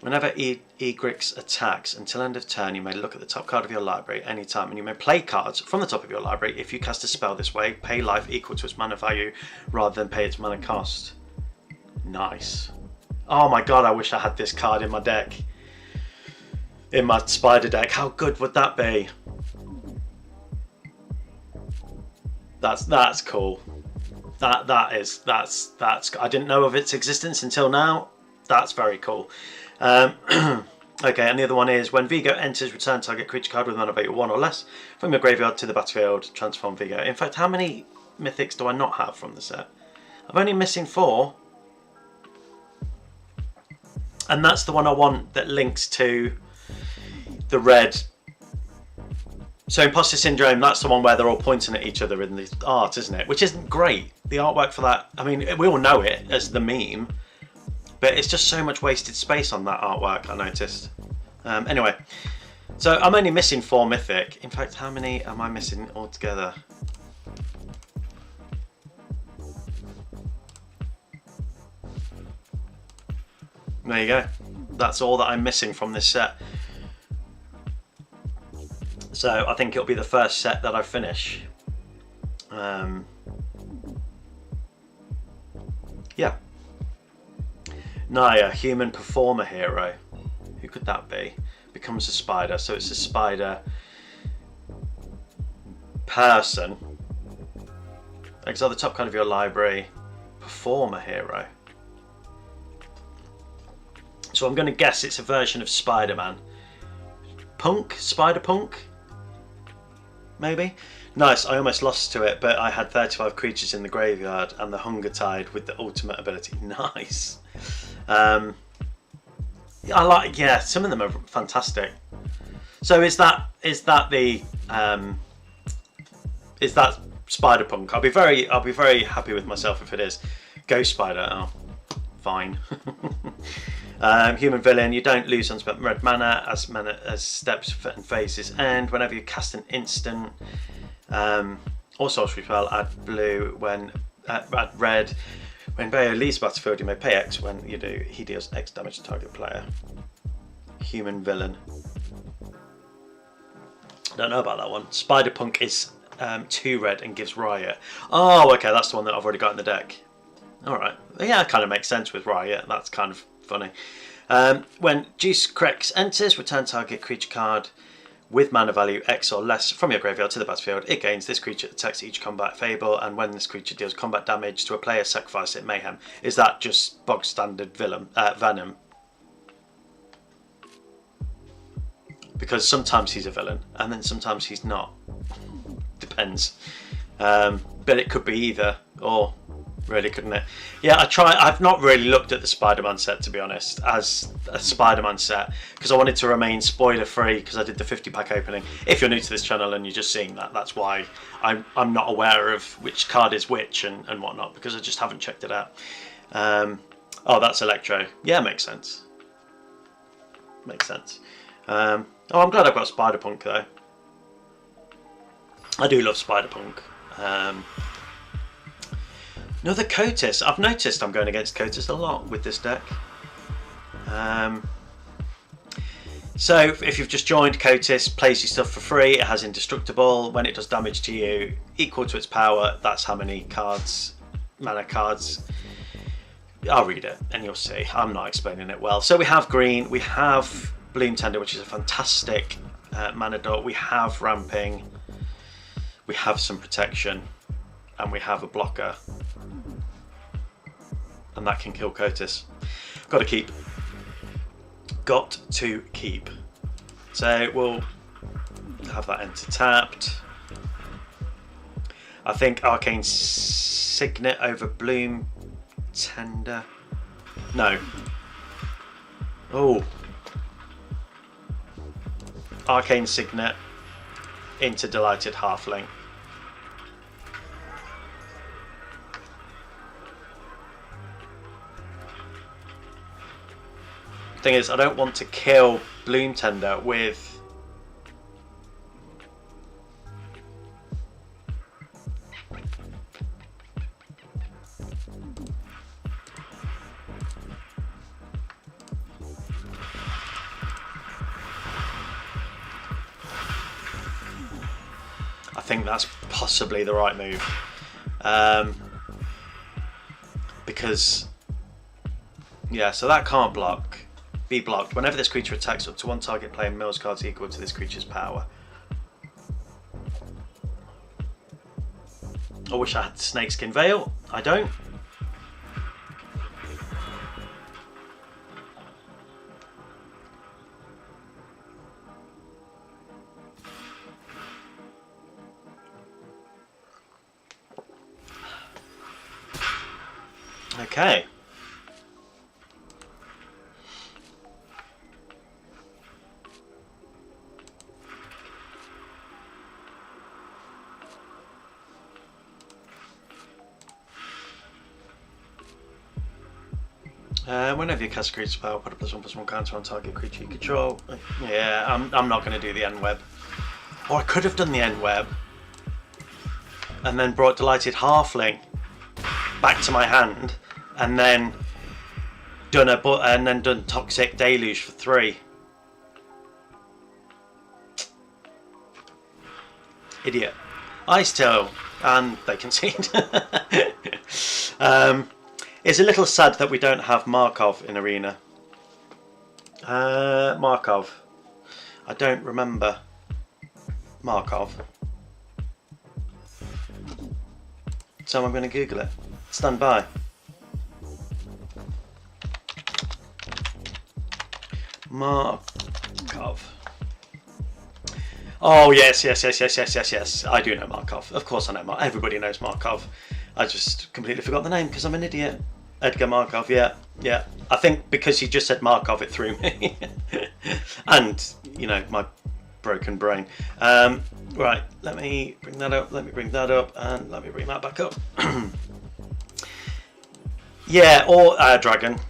Whenever Egrix attacks, until end of turn, you may look at the top card of your library anytime, and you may play cards from the top of your library. If you cast a spell this way, pay life equal to its mana value rather than pay its mana cost. Nice. Oh my god, I wish I had this card in my deck. In my spider deck. How good would that be? That's cool. That's I didn't know of its existence until now. That's very cool. Okay, and the other one is when Vigo enters, return target creature card with mana value 1 or less from your graveyard to the battlefield, transform Vigo. In fact, how many mythics do I not have from the set? I'm only missing 4. And that's the one I want that links to the red So Imposter Syndrome, that's the one where they're all pointing at each other in the art, isn't it? Which isn't great. The artwork for that, I mean, we all know it as the meme, but it's just so much wasted space on that artwork, I noticed. Anyway, so I'm only missing 4 Mythic. In fact, how many am I missing altogether? There you go. That's all that I'm missing from this set. So I think it'll be the first set that I finish. Yeah. Naya, human performer hero. Who could that be? Becomes a spider. So it's a spider person. Exile the top card of your library. Performer hero. So I'm going to guess it's a version of Spider-Man. Punk? Spider-Punk? Maybe? Nice, I almost lost to it, but I had 35 creatures in the graveyard and the Hunger Tide with the ultimate ability. Nice. I like, yeah, some of them are fantastic. So is that Spider-Punk? I'll be very happy with myself if it is. Ghost Spider, oh, fine. Human villain, you don't lose unspent red mana as steps and phases end. Whenever you cast an instant or sorcery spell, add blue when add red. When Bayo leaves the battlefield, you may pay X. When you do, he deals X damage to target player. Human villain. Don't know about that one. Spider-Punk is 2 red and gives Riot. Oh, okay, that's the one that I've already got in the deck. Alright, yeah, it kind of makes sense with Riot. That's kind of funny. When Juice Crex enters, return target creature card with mana value X or less from your graveyard to the battlefield. It gains this creature attacks each combat fable, and when this creature deals combat damage to a player, sacrifice it mayhem. Is that just bog standard Venom? Because sometimes he's a villain, and then sometimes he's not. Depends. But it could be either, or really, couldn't it? Yeah, I've not really looked at the Spider-Man set, to be honest, as a Spider-Man set, because I wanted to remain spoiler free because I did the 50-pack opening. If you're new to this channel and you're just seeing that, that's why I'm not aware of which card is which and whatnot, because I just haven't checked it out. Oh, that's Electro. Yeah, makes sense. Makes sense. Oh, I'm glad I've got Spider-Punk though. I do love Spider-Punk. Another Kotis. I've noticed I'm going against Kotis a lot with this deck. So if you've just joined, Kotis plays your stuff for free. It has Indestructible. When it does damage to you equal to its power, that's how many cards, mana cards. I'll read it and you'll see. I'm not explaining it well. So we have green, we have Bloom Tender, which is a fantastic mana dot. We have Ramping, we have some protection, and we have a blocker. And that can kill Kotis. Got to keep. Got to keep. So we'll have that enter tapped. I think Arcane Signet over Bloom Tender. No. Oh. Arcane Signet into Delighted Halfling. Thing is, I don't want to kill Bloom Tender with I think that's possibly the right move, because yeah, so that can't be blocked. Whenever this creature attacks, up to one target player mills cards equal to this creature's power. I wish I had Snakeskin Veil. I don't. Okay. Whenever you cast a creature spell, put a +1/+1 counter on target creature you control. Yeah, I'm not going to do the end web. Or I could have done the end web and then brought Delighted Halfling back to my hand and then done Toxic Deluge for 3. Idiot. Ice Tail, and they concede. It's a little sad that we don't have Markov in Arena. Markov. I don't remember Markov. So I'm going to Google it. Stand by. Markov. Oh yes. I do know Markov. Of course I know Markov. Everybody knows Markov. I just completely forgot the name because I'm an idiot. Edgar Markov, yeah. I think because you just said Markov, it threw me. And, you know, my broken brain. Right, let me bring that up, and let me bring that back up. Yeah, or Dragon.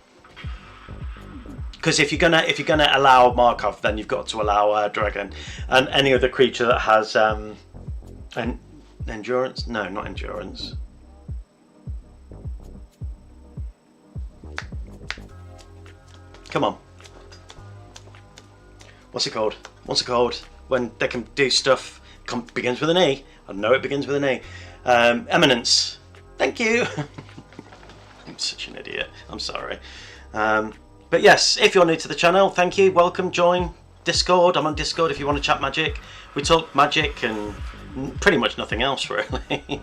Because if you're gonna allow Markov, then you've got to allow Dragon and any other creature that has an endurance. No, not endurance. Come on. What's it called? When they can do stuff. Begins with an E. I know it begins with an E. Eminence. Thank you. I'm such an idiot. I'm sorry. But yes, if you're new to the channel, thank you. Welcome. Join Discord. I'm on Discord if you want to chat Magic. We talk Magic and pretty much nothing else really.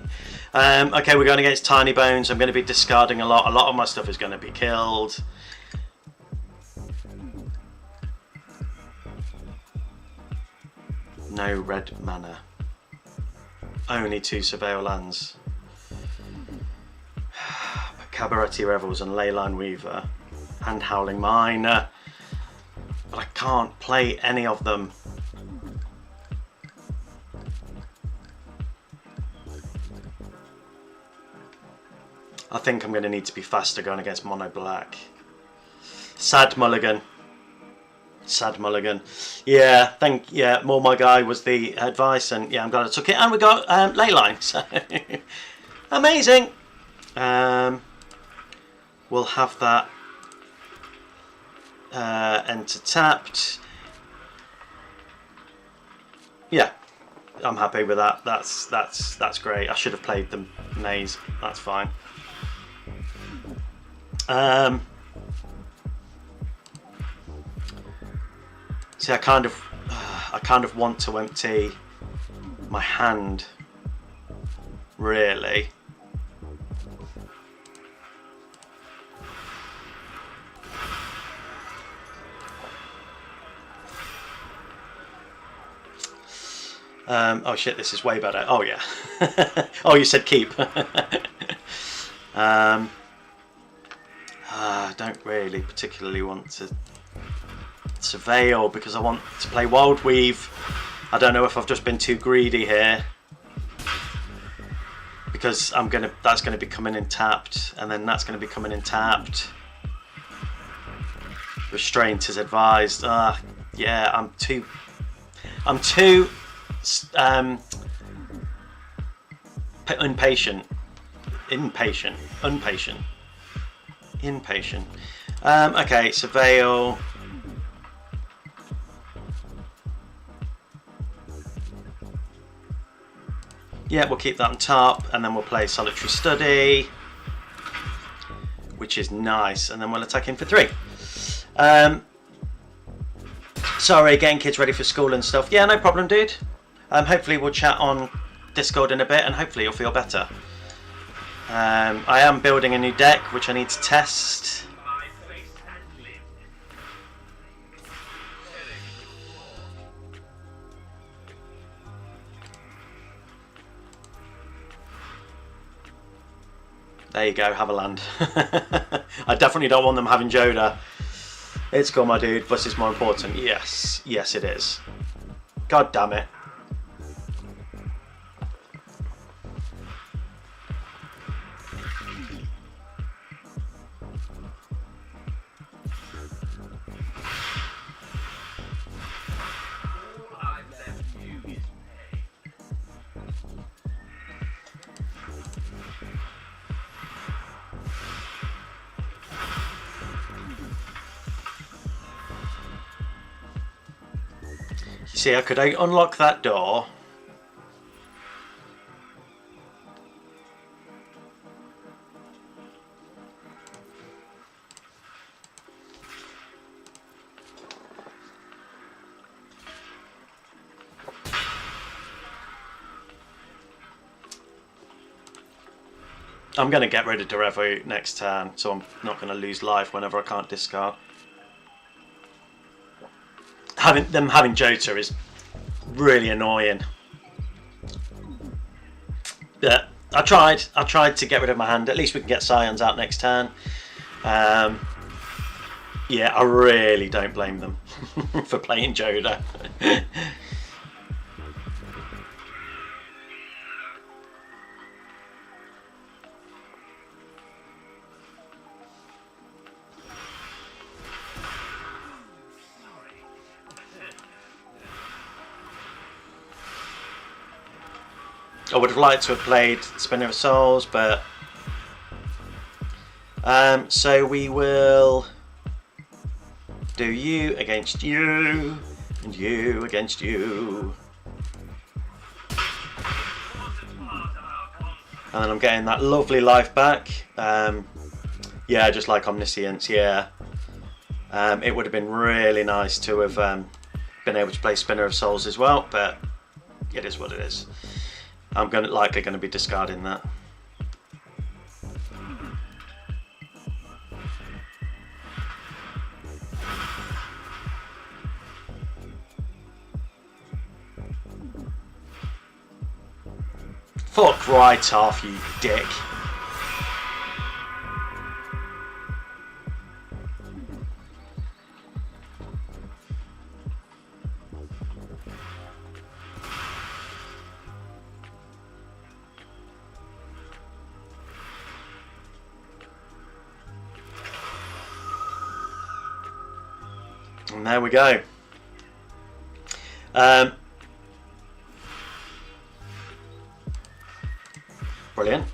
Okay, we're going against Tiny Bones. I'm going to be discarding a lot. A lot of my stuff is going to be killed. No red mana. Only 2 Surveil lands. Cabaret Revels and Leyline Weaver and Howling Mine. But I can't play any of them. I think I'm going to need to be faster going against Mono Black. Sad mulligan. Yeah, more my guy was the advice, and yeah, I'm glad I took it. And we got Leyline, so amazing. We'll have that enter tapped. Yeah, I'm happy with that. That's great. I should have played the maze. That's fine. See, I kind of want to empty my hand, really. Oh shit, this is way better. Oh yeah. Oh, you said keep. I don't really particularly want to Surveil because I want to play Wild Weave. I don't know if I've just been too greedy here, because that's gonna be coming in tapped, and then that's gonna be coming in tapped. Restraint is advised. Yeah, I'm too impatient. Okay, Surveil. Yeah, we'll keep that on top, and then we'll play Solitary Study, which is nice, and then we'll attack him for 3. Sorry, getting kids ready for school and stuff. Yeah, no problem, dude. Hopefully we'll chat on Discord in a bit, and hopefully you'll feel better. I am building a new deck, which I need to test. There you go, have a land. I definitely don't want them having Joda. It's cool, my dude, but it's more important. Yes, yes it is. God damn it. see, I could unlock that door. I'm going to get rid of Derevo next turn, so I'm not going to lose life whenever I can't discard. Having Jota is really annoying. But I tried to get rid of my hand. At least we can get Scions out next turn. Yeah, I really don't blame them for playing Jota. I would have liked to have played Spinner of Souls, but so we will do you against you and you against you, and then I'm getting that lovely life back. Yeah, just like Omniscience. Yeah, it would have been really nice to have been able to play Spinner of Souls as well, but it is what it is. I'm likely going to be discarding that. Fuck right off, you dick. And there we go. Brilliant.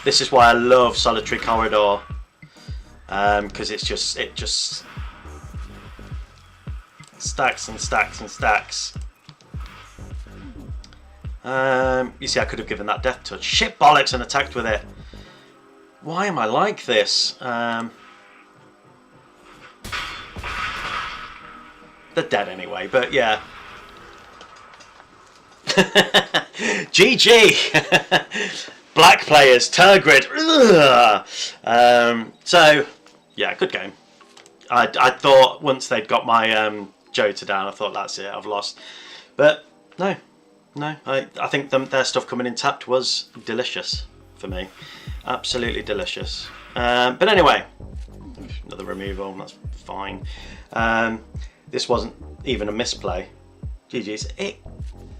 This is why I love Solitary Corridor, because it just stacks and stacks and stacks. You see, I could have given that Death Touch. Shit bollocks, and attacked with it. Why am I like this? They're dead anyway, but yeah. GG! Black players, Turgrid. So, yeah, good game. I thought once they'd got my Jota down, I thought that's it, I've lost. But no, I think their stuff coming in tapped was delicious for me. Absolutely delicious. But anyway, another removal, that's fine. This wasn't even a misplay. GG's.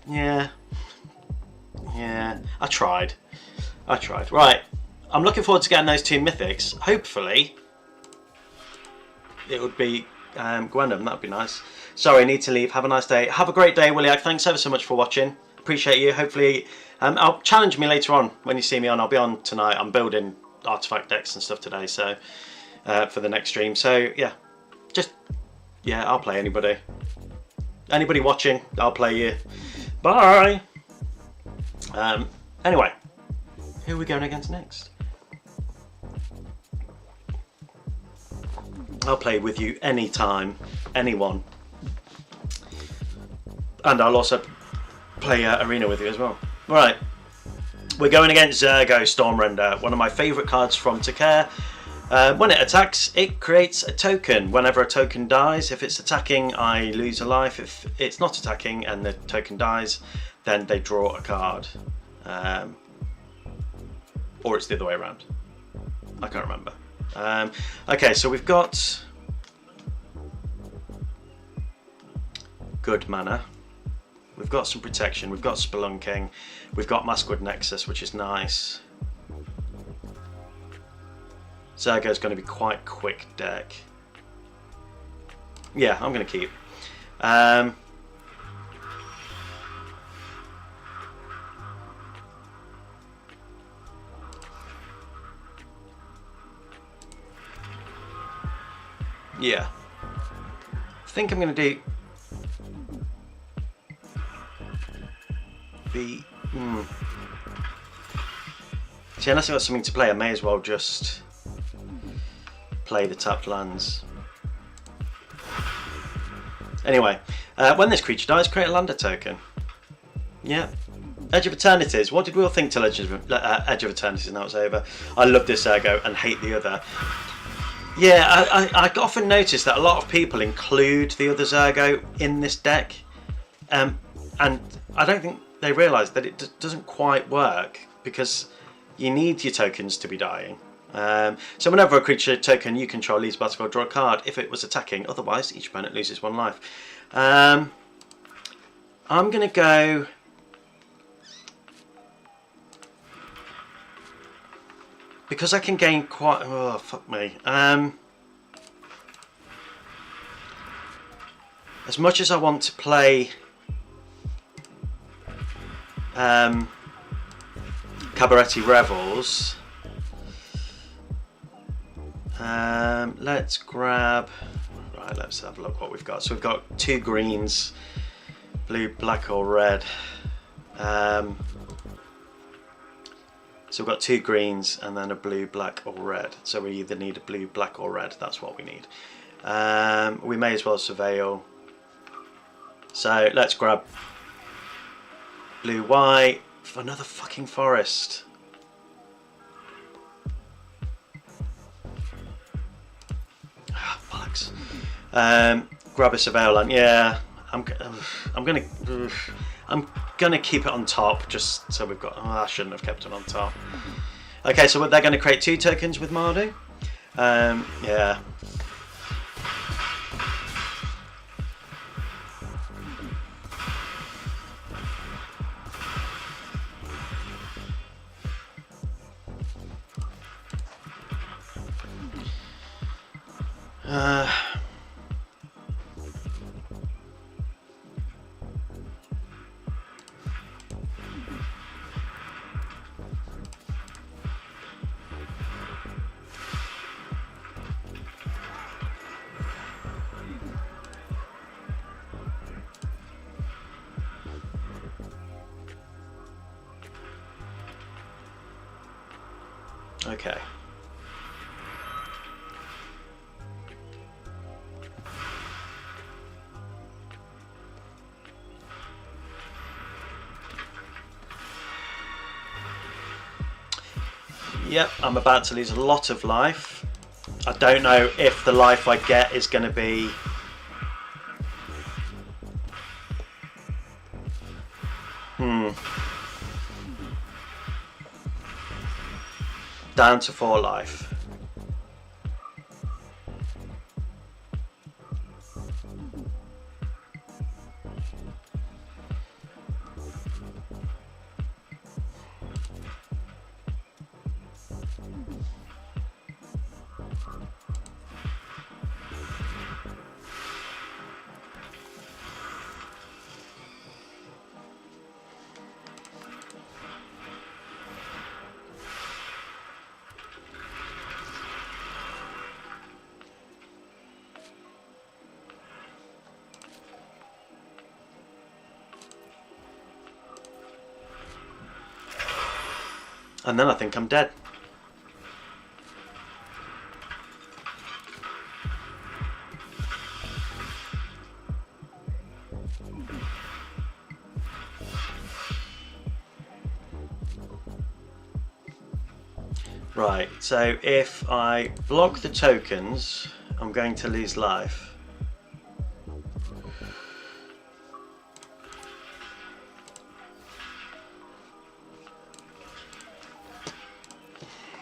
Yeah, I tried. Right, I'm looking forward to getting those two mythics. Hopefully, it would be Gwendom. That'd be nice. Sorry, I need to leave. Have a nice day. Have a great day, Williak. Thanks ever so much for watching. Appreciate you. Hopefully, I'll challenge me later on when you see me on. I'll be on tonight. I'm building artifact decks and stuff today, so for the next stream. So yeah, I'll play anybody. Anybody watching, I'll play you. Bye. Anyway, who are we going against next? I'll play with you anytime, anyone. And I'll also play Arena with you as well. Right, we're going against Zergo Stormrender, one of my favourite cards from Takare. When it attacks, it creates a token. Whenever a token dies, if it's attacking, I lose a life. If it's not attacking and the token dies, then they draw a card. Or it's the other way around. I can't remember. Okay, so we've got good mana. We've got some protection. We've got Spelunking. We've got Maskwood Nexus, which is nice. Zergo's going to be quite quick deck. Yeah, I'm going to keep. Yeah. I think I'm going to do the... See, unless I've got something to play, I may as well just play the tapped lands. Anyway, when this creature dies, create a lander token. Yeah. Edge of Eternities. What did we all think till Edge of Eternities and that was over? I love this Ergo and hate the other. Yeah, I often notice that a lot of people include the other Zergo in this deck, and I don't think they realise that it doesn't quite work, because you need your tokens to be dying. So whenever a creature token you control leaves battlefield, draw a card if it was attacking. Otherwise, each opponent loses 1 life. I'm going to go... Because I can gain quite... Oh, fuck me. As much as I want to play... Cabaretti Revels... let's grab... Right, let's have a look what we've got. So we've got 2 greens. Blue, black or red. So we've got 2 greens and then a blue, black or red. So we either need a blue, black or red. That's what we need. We may as well surveil. So let's grab blue, white for another fucking forest. Ah, bollocks. Grab a surveil land. Yeah, I'm gonna keep it on top just so we've got... Oh, I shouldn't have kept it on top. Okay, so they're going to create 2 tokens with Mardu. Yeah. Okay. Yep, I'm about to lose a lot of life. I don't know if the life I get is going to be... Down to 4 life. And then I think I'm dead. Right, so if I block the tokens, I'm going to lose life.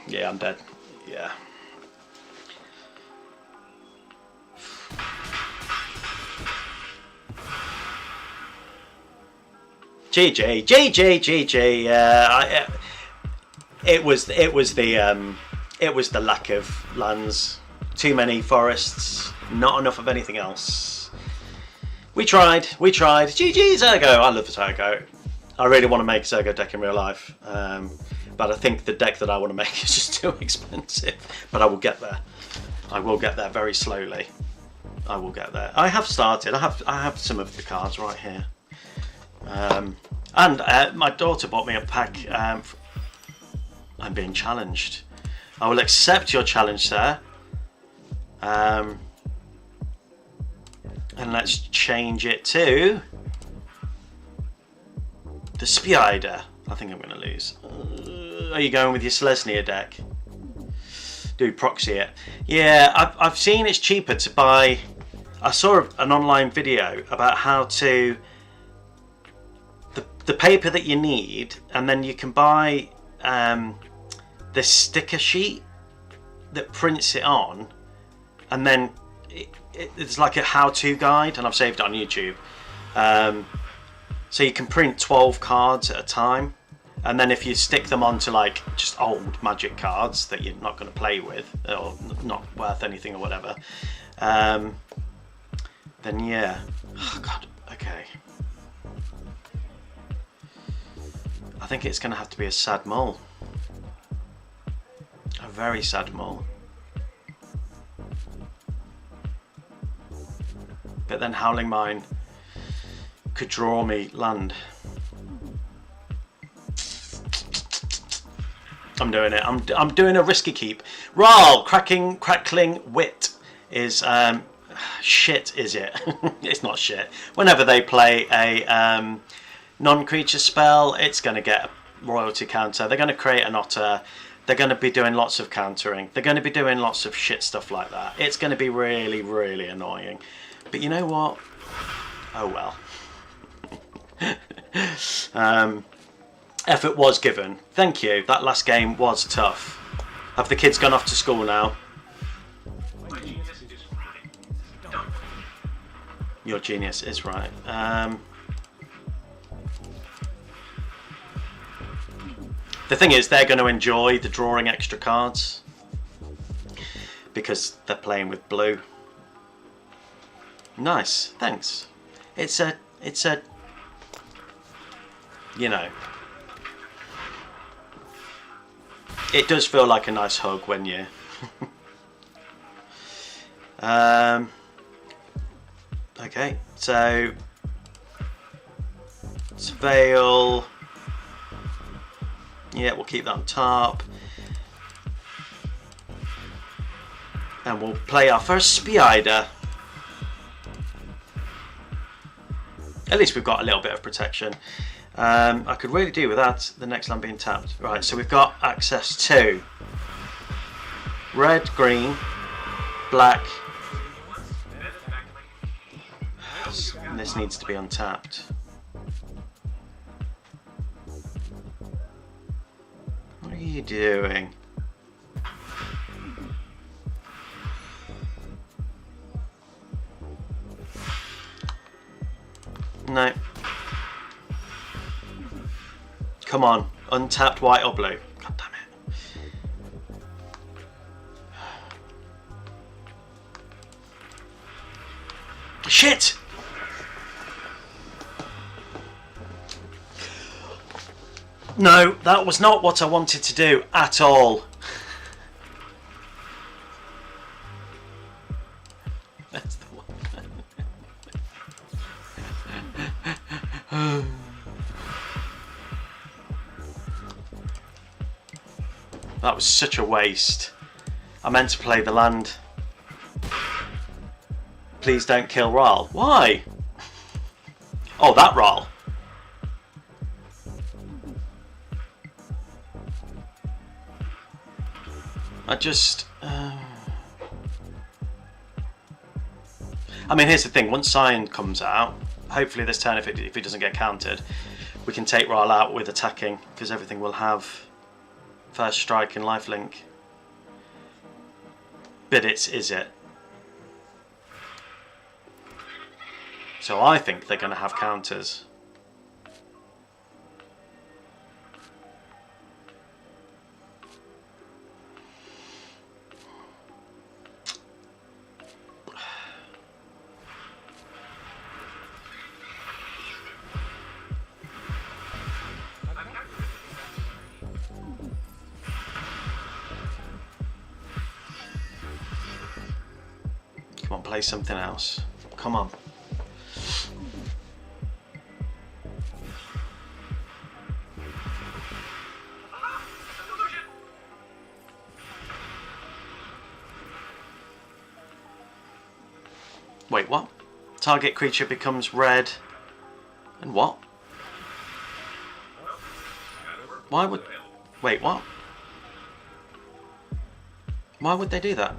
Yeah, I'm dead. Yeah. GG, GG, GG. Yeah, it was the lack of lands. Too many forests, Not enough of anything else. We tried. GG Zergo. I love the Zergo. I really want to make a Zergo deck in real life. But I think the deck that I want to make is just too expensive. But I will get there. I will get there very slowly. I will get there. I have started. I have some of the cards right here. And my daughter bought me a pack. I'm being challenged. I will accept your challenge, sir. And let's change it to the Spider. I think I'm going to lose. Are you going with your Selesnya deck? Do proxy it. Yeah, I've seen it's cheaper to buy. I saw an online video about how to the paper that you need, and then you can buy this sticker sheet that prints it on, and then it's like a how-to guide, and I've saved it on YouTube. So you can print 12 cards at a time, and then if you stick them onto like just old Magic cards that you're not going to play with or not worth anything or whatever, then yeah. Oh god. Okay. I think it's going to have to be a sad mole. A very sad mole. But then Howling Mine could draw me land. I'm doing it. I'm doing a risky keep. Brawl, crackling wit is shit, is it? It's not shit. Whenever they play a non-creature spell, it's going to get a royalty counter. They're going to create an otter. They're going to be doing lots of countering. They're going to be doing lots of shit stuff like that. It's going to be really, really annoying. But you know what? Oh well. Effort was given. Thank you. That last game was tough. Have the kids gone off to school now? Your genius is right. The thing is, they're going to enjoy the drawing extra cards because they're playing with blue. Nice, thanks. It's a, you know, it does feel like a nice hug when you. Okay, so Veil. Yeah, we'll keep that on top. And we'll play our first Spider. At least we've got a little bit of protection. I could really do without the next land being tapped. Right, so we've got access to red, green, black. And this needs to be untapped. What are you doing? No. Come on, untapped white or blue. God damn it. Shit! No, that was not what I wanted to do at all. That's the one. That was such a waste. I meant to play the land. Please don't kill Rahl. Why? Oh, that Rahl. I just... I mean, here's the thing. Once Scion comes out, hopefully this turn, if it doesn't get countered, we can take Rahl out with attacking, because everything will have first strike and lifelink. But is it? So I think they're going to have counters. play something else. Come on. Wait, what? Target creature becomes red. And what? Why would... Wait, what? Why would they do that?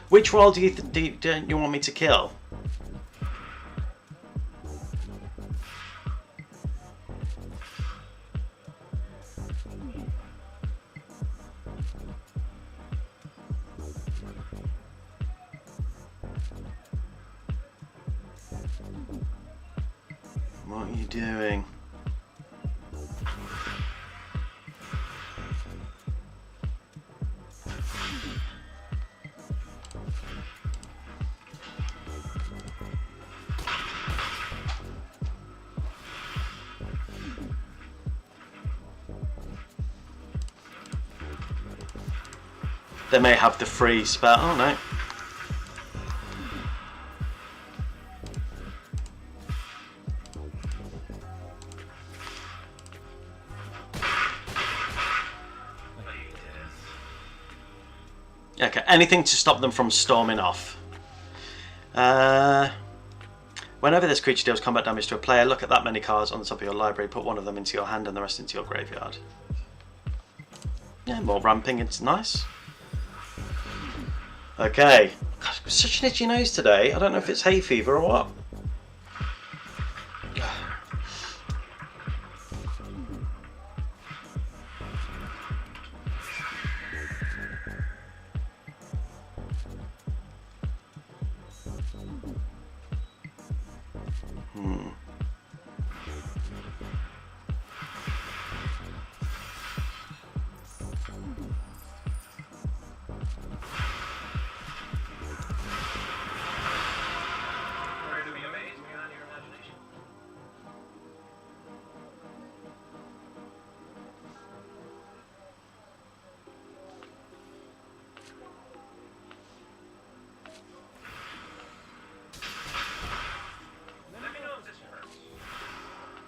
Which role do you want me to kill? What are you doing? They may have the free spell. Oh no. Okay, anything to stop them from storming off. Whenever this creature deals combat damage to a player, look at that many cards on the top of your library, put one of them into your hand and the rest into your graveyard. Yeah, more ramping, it's nice. Okay. Gosh, such an itchy nose today. I don't know if it's hay fever or what.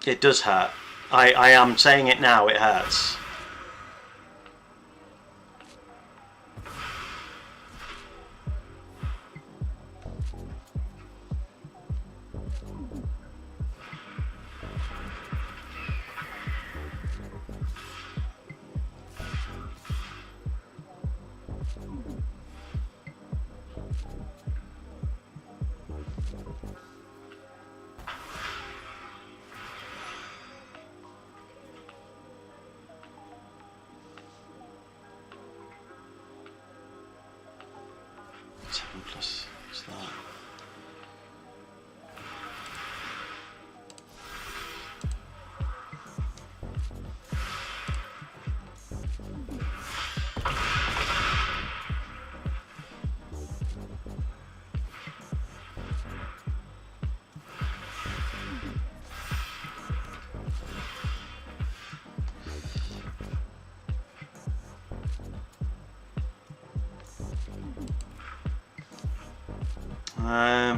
It does hurt. I am saying it now, it hurts. Plus, what's that?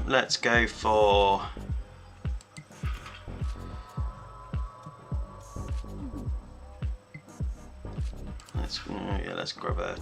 Let's go for let's grab a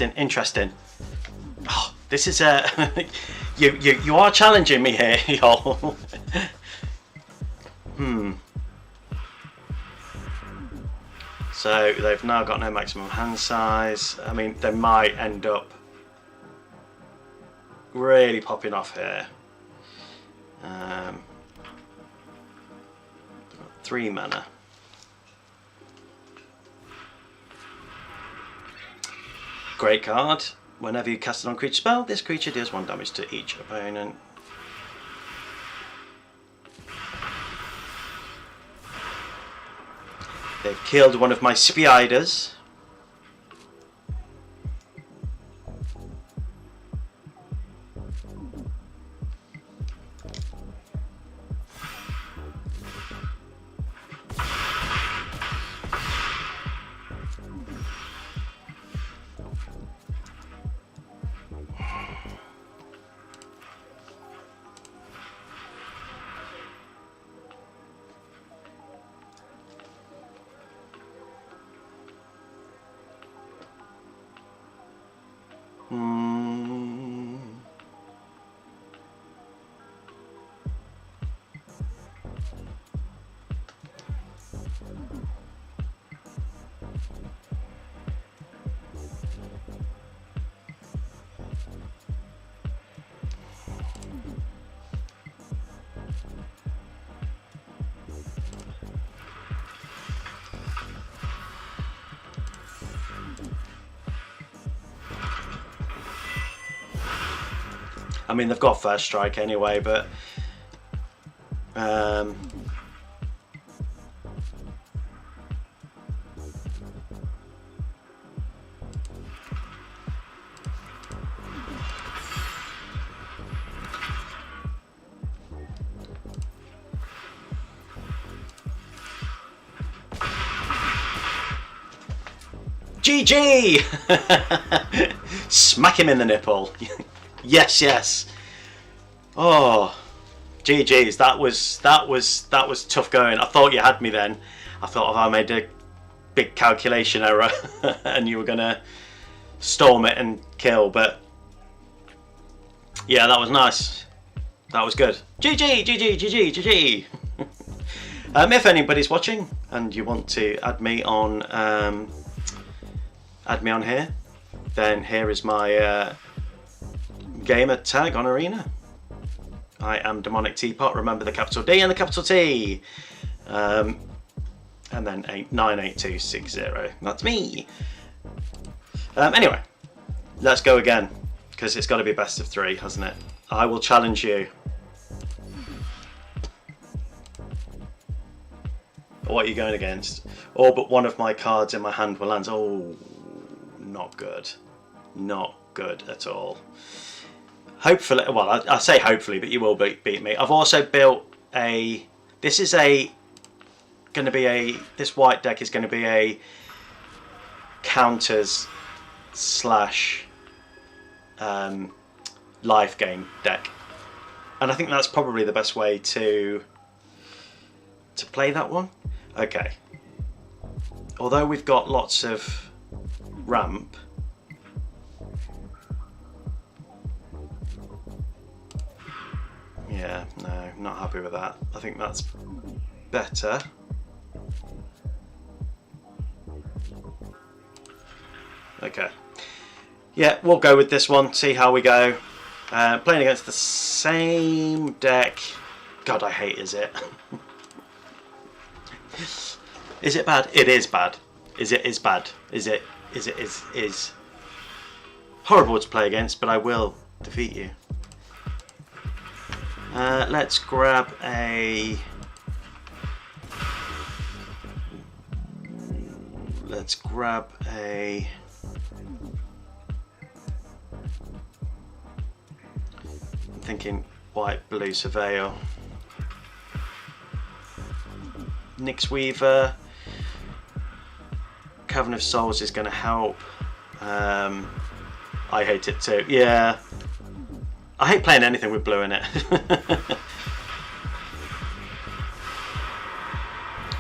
Interesting. Oh, this is You are challenging me here, y'all. So they've now got no maximum hand size. I mean, they might end up really popping off here. 3 mana. Great card. Whenever you cast an on-creature spell, this creature deals 1 damage to each opponent. They've killed one of my spiders. I mean, they've got first strike anyway, but GG! Smack him in the nipple. Yes, yes. Oh, GG's. That was tough going. I thought you had me then. I thought if I made a big calculation error and you were gonna storm it and kill, but yeah, that was nice. That was good. GG, GG, GG, GG. If anybody's watching and you want to add me on here, then here is my gamer tag on Arena. I am Demonic Teapot. Remember the capital D and the capital T. And then 98260. That's me. Anyway, let's go again, because it's got to be best of 3, hasn't it? I will challenge you. What are you going against? All but one of my cards in my hand will land. Oh, not good. Not good at all. Hopefully, well, I say hopefully, but you will beat me. I've also built a. This is a. Going to be a. This white deck is going to be a counters slash life gain deck, and I think that's probably the best way to play that one. Okay. Although we've got lots of ramp. Yeah, no, not happy with that. I think that's better. Okay. Yeah, we'll go with this one, see how we go. Playing against the same deck. God, I hate Is It. Is it bad? It is bad. Is bad. Is horrible to play against, but I will defeat you. Let's grab a. I'm thinking white, blue Surveyor. Nyx Weaver. Cavern of Souls is going to help. I hate it too. Yeah. I hate playing anything with blue in it.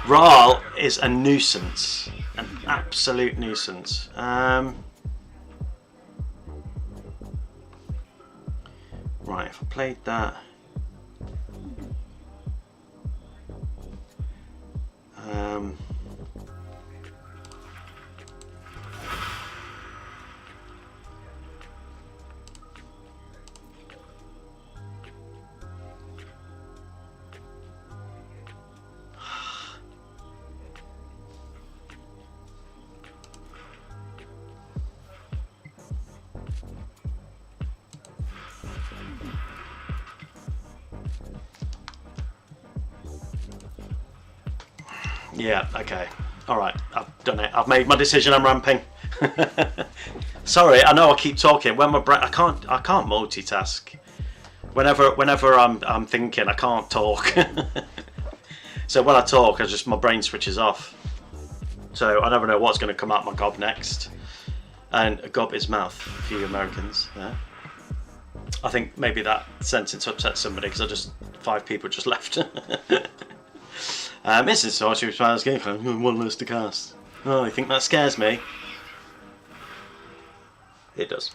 Brawl is a nuisance. An absolute nuisance. Right, if I played that. Yeah, okay. Alright, I've done it. I've made my decision, I'm ramping. Sorry, I know I keep talking. When my brain, I can't multitask. Whenever I'm thinking, I can't talk. So when I talk, my brain switches off. So I never know what's going to come out my gob next. And gob is mouth for you Americans. Yeah. I think maybe that sentence upset somebody because 5 people just left. Instant sorcery spells game one less to cast. Oh, you think that scares me? It does.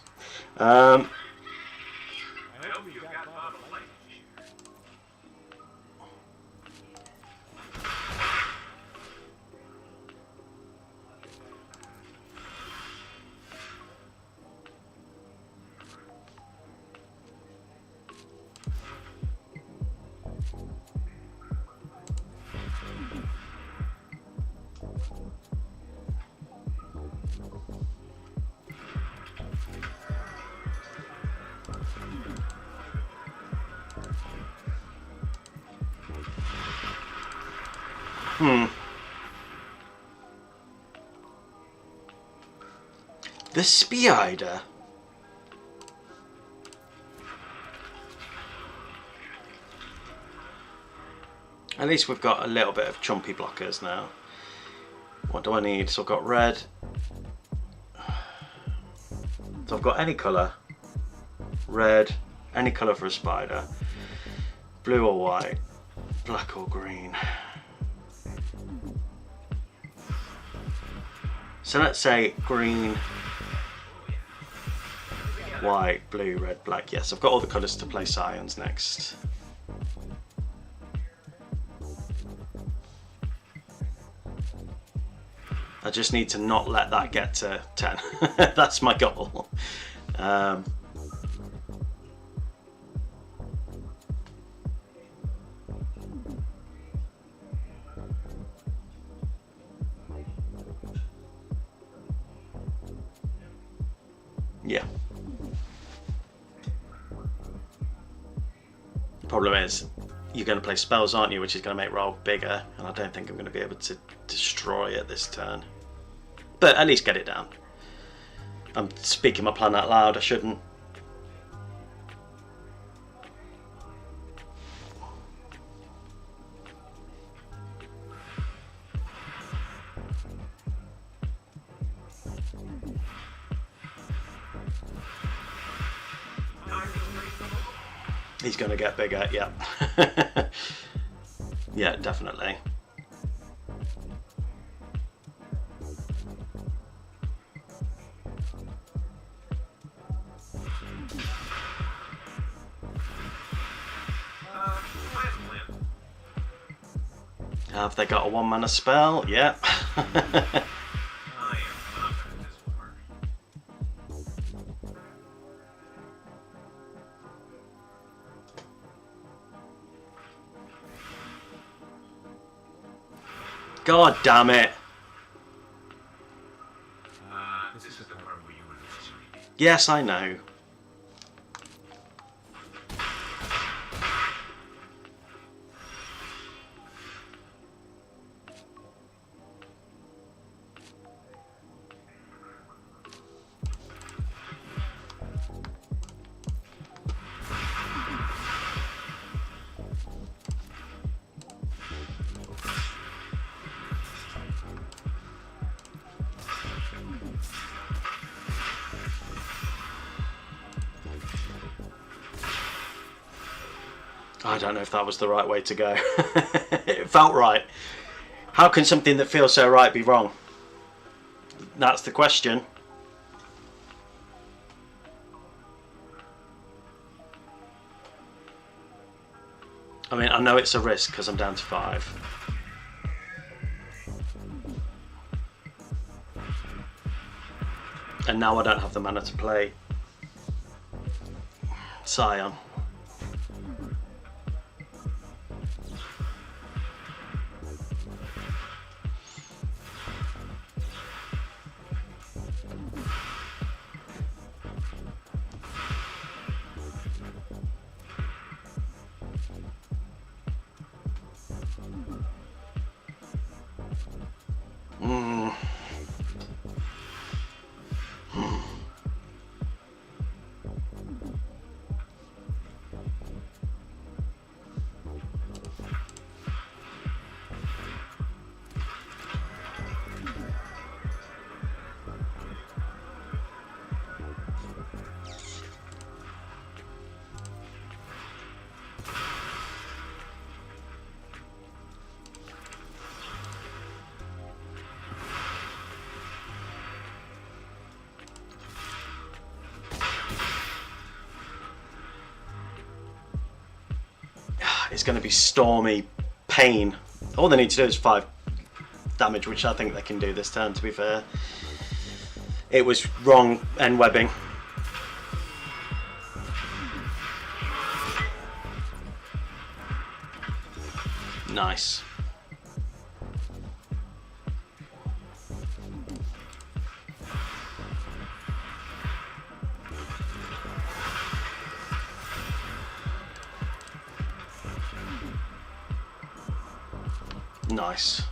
The Spider. At least we've got a little bit of chumpy blockers now. What do I need? So I've got red. So I've got any colour. Red, any colour for a spider. Blue or white. Black or green. So let's say green, white, blue, red, black. Yes, I've got all the colours to play Scions next. I just need to not let that get to 10. That's my goal. Yeah. Problem is, you're going to play spells, aren't you? Which is going to make roll bigger, and I don't think I'm going to be able to destroy it this turn. But at least get it down. I'm speaking my plan out loud, I shouldn't. He's going to get bigger, yeah. Yeah, definitely. Have they got a 1-mana spell? Yeah. God damn it. Yes, I know. I don't know if that was the right way to go. It felt right. How can something that feels so right be wrong? That's the question. I mean, I know it's a risk because I'm down to 5. And now I don't have the mana to play Scion. It's going to be Stormy Pain. All they need to do is 5 damage, which I think they can do this turn, to be fair. It was wrong end webbing. Nice. Nice.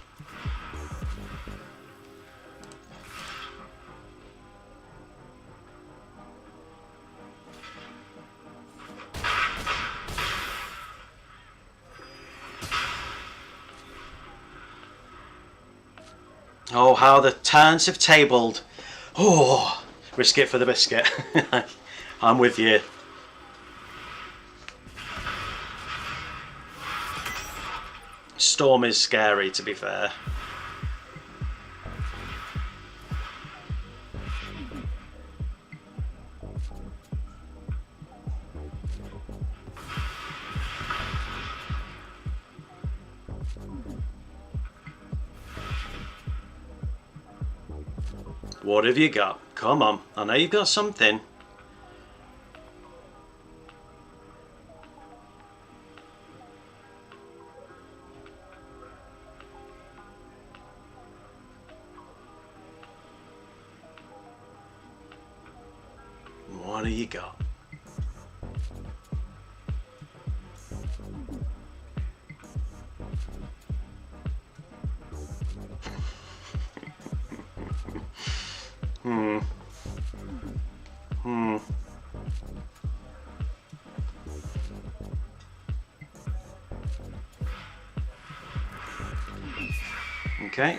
Oh, how the turns have tabled. Oh, risk it for the biscuit. I'm with you. Storm is scary, to be fair. What have you got? Come on, I know you've got something. What do you got? Okay.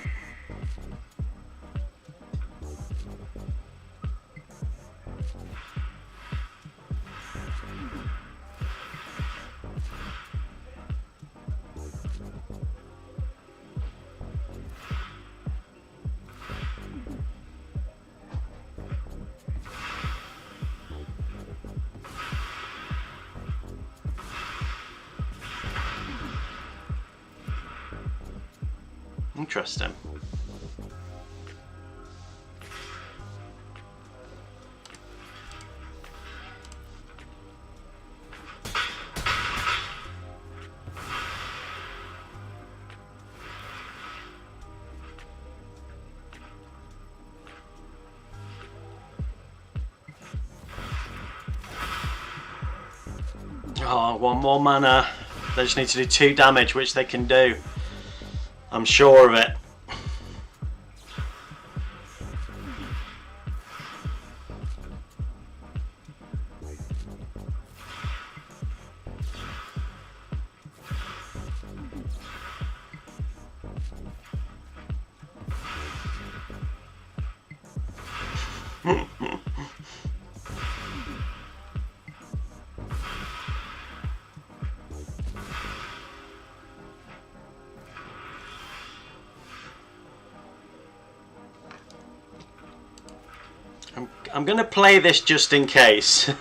Interesting. Oh, 1 more mana. They just need to do 2 damage, which they can do. I'm sure of it. I'm going to play this just in case.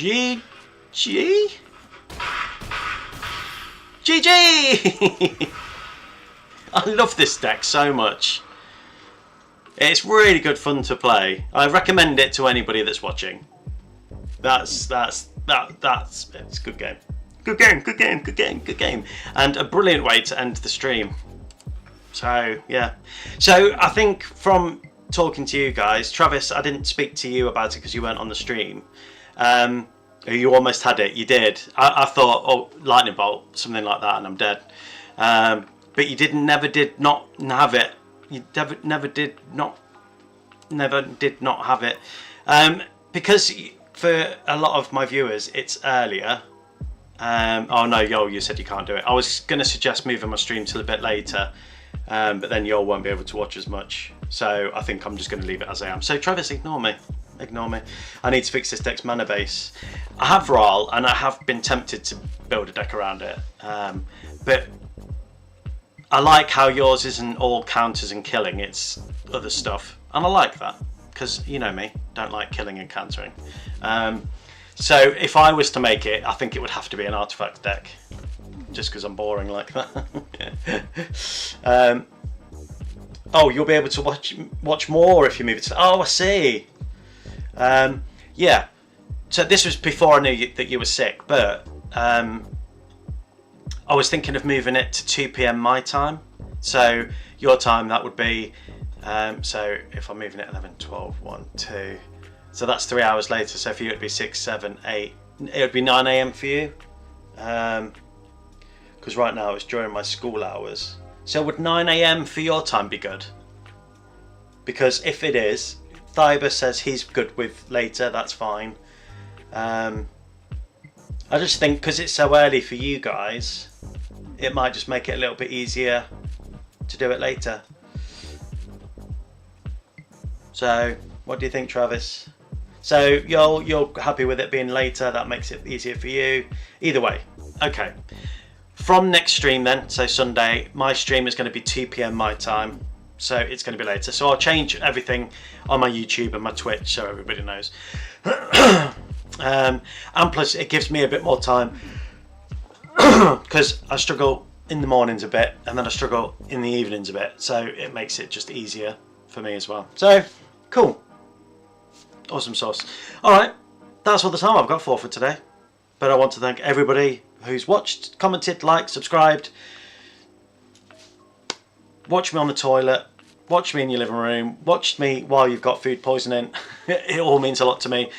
GG? GG! I love this deck so much. It's really good fun to play. I recommend it to anybody that's watching. It's a good game. Good game. And a brilliant way to end the stream. So, yeah. So, I think from talking to you guys, Travis, I didn't speak to you about it because you weren't on the stream. You almost had it. You did. I thought, oh, lightning bolt, something like that, and I'm dead. But you never did not have it. You never did not have it. Because for a lot of my viewers, it's earlier. Oh no, you said you can't do it. I was going to suggest moving my stream till a bit later, but then you won't be able to watch as much. So I think I'm just going to leave it as I am. So Travis, ignore me. I need to fix this deck's mana base. I have Brawl, and I have been tempted to build a deck around it. But I like how yours isn't all counters and killing, it's other stuff. And I like that, because you know me, don't like killing and countering. So if I was to make it, I think it would have to be an artifact deck, just because I'm boring like that. Oh, you'll be able to watch more if you move it to... Oh, I see. Yeah. So this was before I knew that you were sick, but I was thinking of moving it to 2 PM my time. So your time, that would be... so if I'm moving it 11, 12, 1, 2... So that's 3 hours later. So for you, it'd be 6, 7, 8. It would be 9 AM for you. Because right now it's during my school hours. So would 9 AM for your time be good? Because if it is, Thiber says he's good with later. That's fine. I just think because it's so early for you guys, it might just make it a little bit easier to do it later. So what do you think, Travis? So you're happy with it being later, that makes it easier for you. Either way, okay. From next stream then, so Sunday, my stream is going to be 2 PM my time, so it's going to be later. So I'll change everything on my YouTube and my Twitch so everybody knows. And plus it gives me a bit more time because I struggle in the mornings a bit and then I struggle in the evenings a bit, so it makes it just easier for me as well. So cool. Awesome sauce. Alright, that's all the time I've got for today. But I want to thank everybody who's watched, commented, liked, subscribed. Watch me on the toilet. Watch me in your living room. Watch me while you've got food poisoning. It all means a lot to me.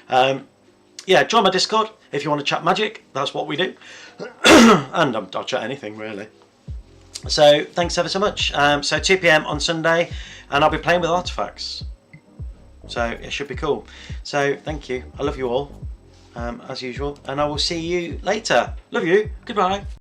Yeah, join my Discord if you want to chat magic. That's what we do. And I'll chat anything really. So thanks ever so much. So 2 PM on Sunday, and I'll be playing with artifacts. So it should be cool. So thank you. I love you all, as usual, and I will see you later. Love you. Goodbye.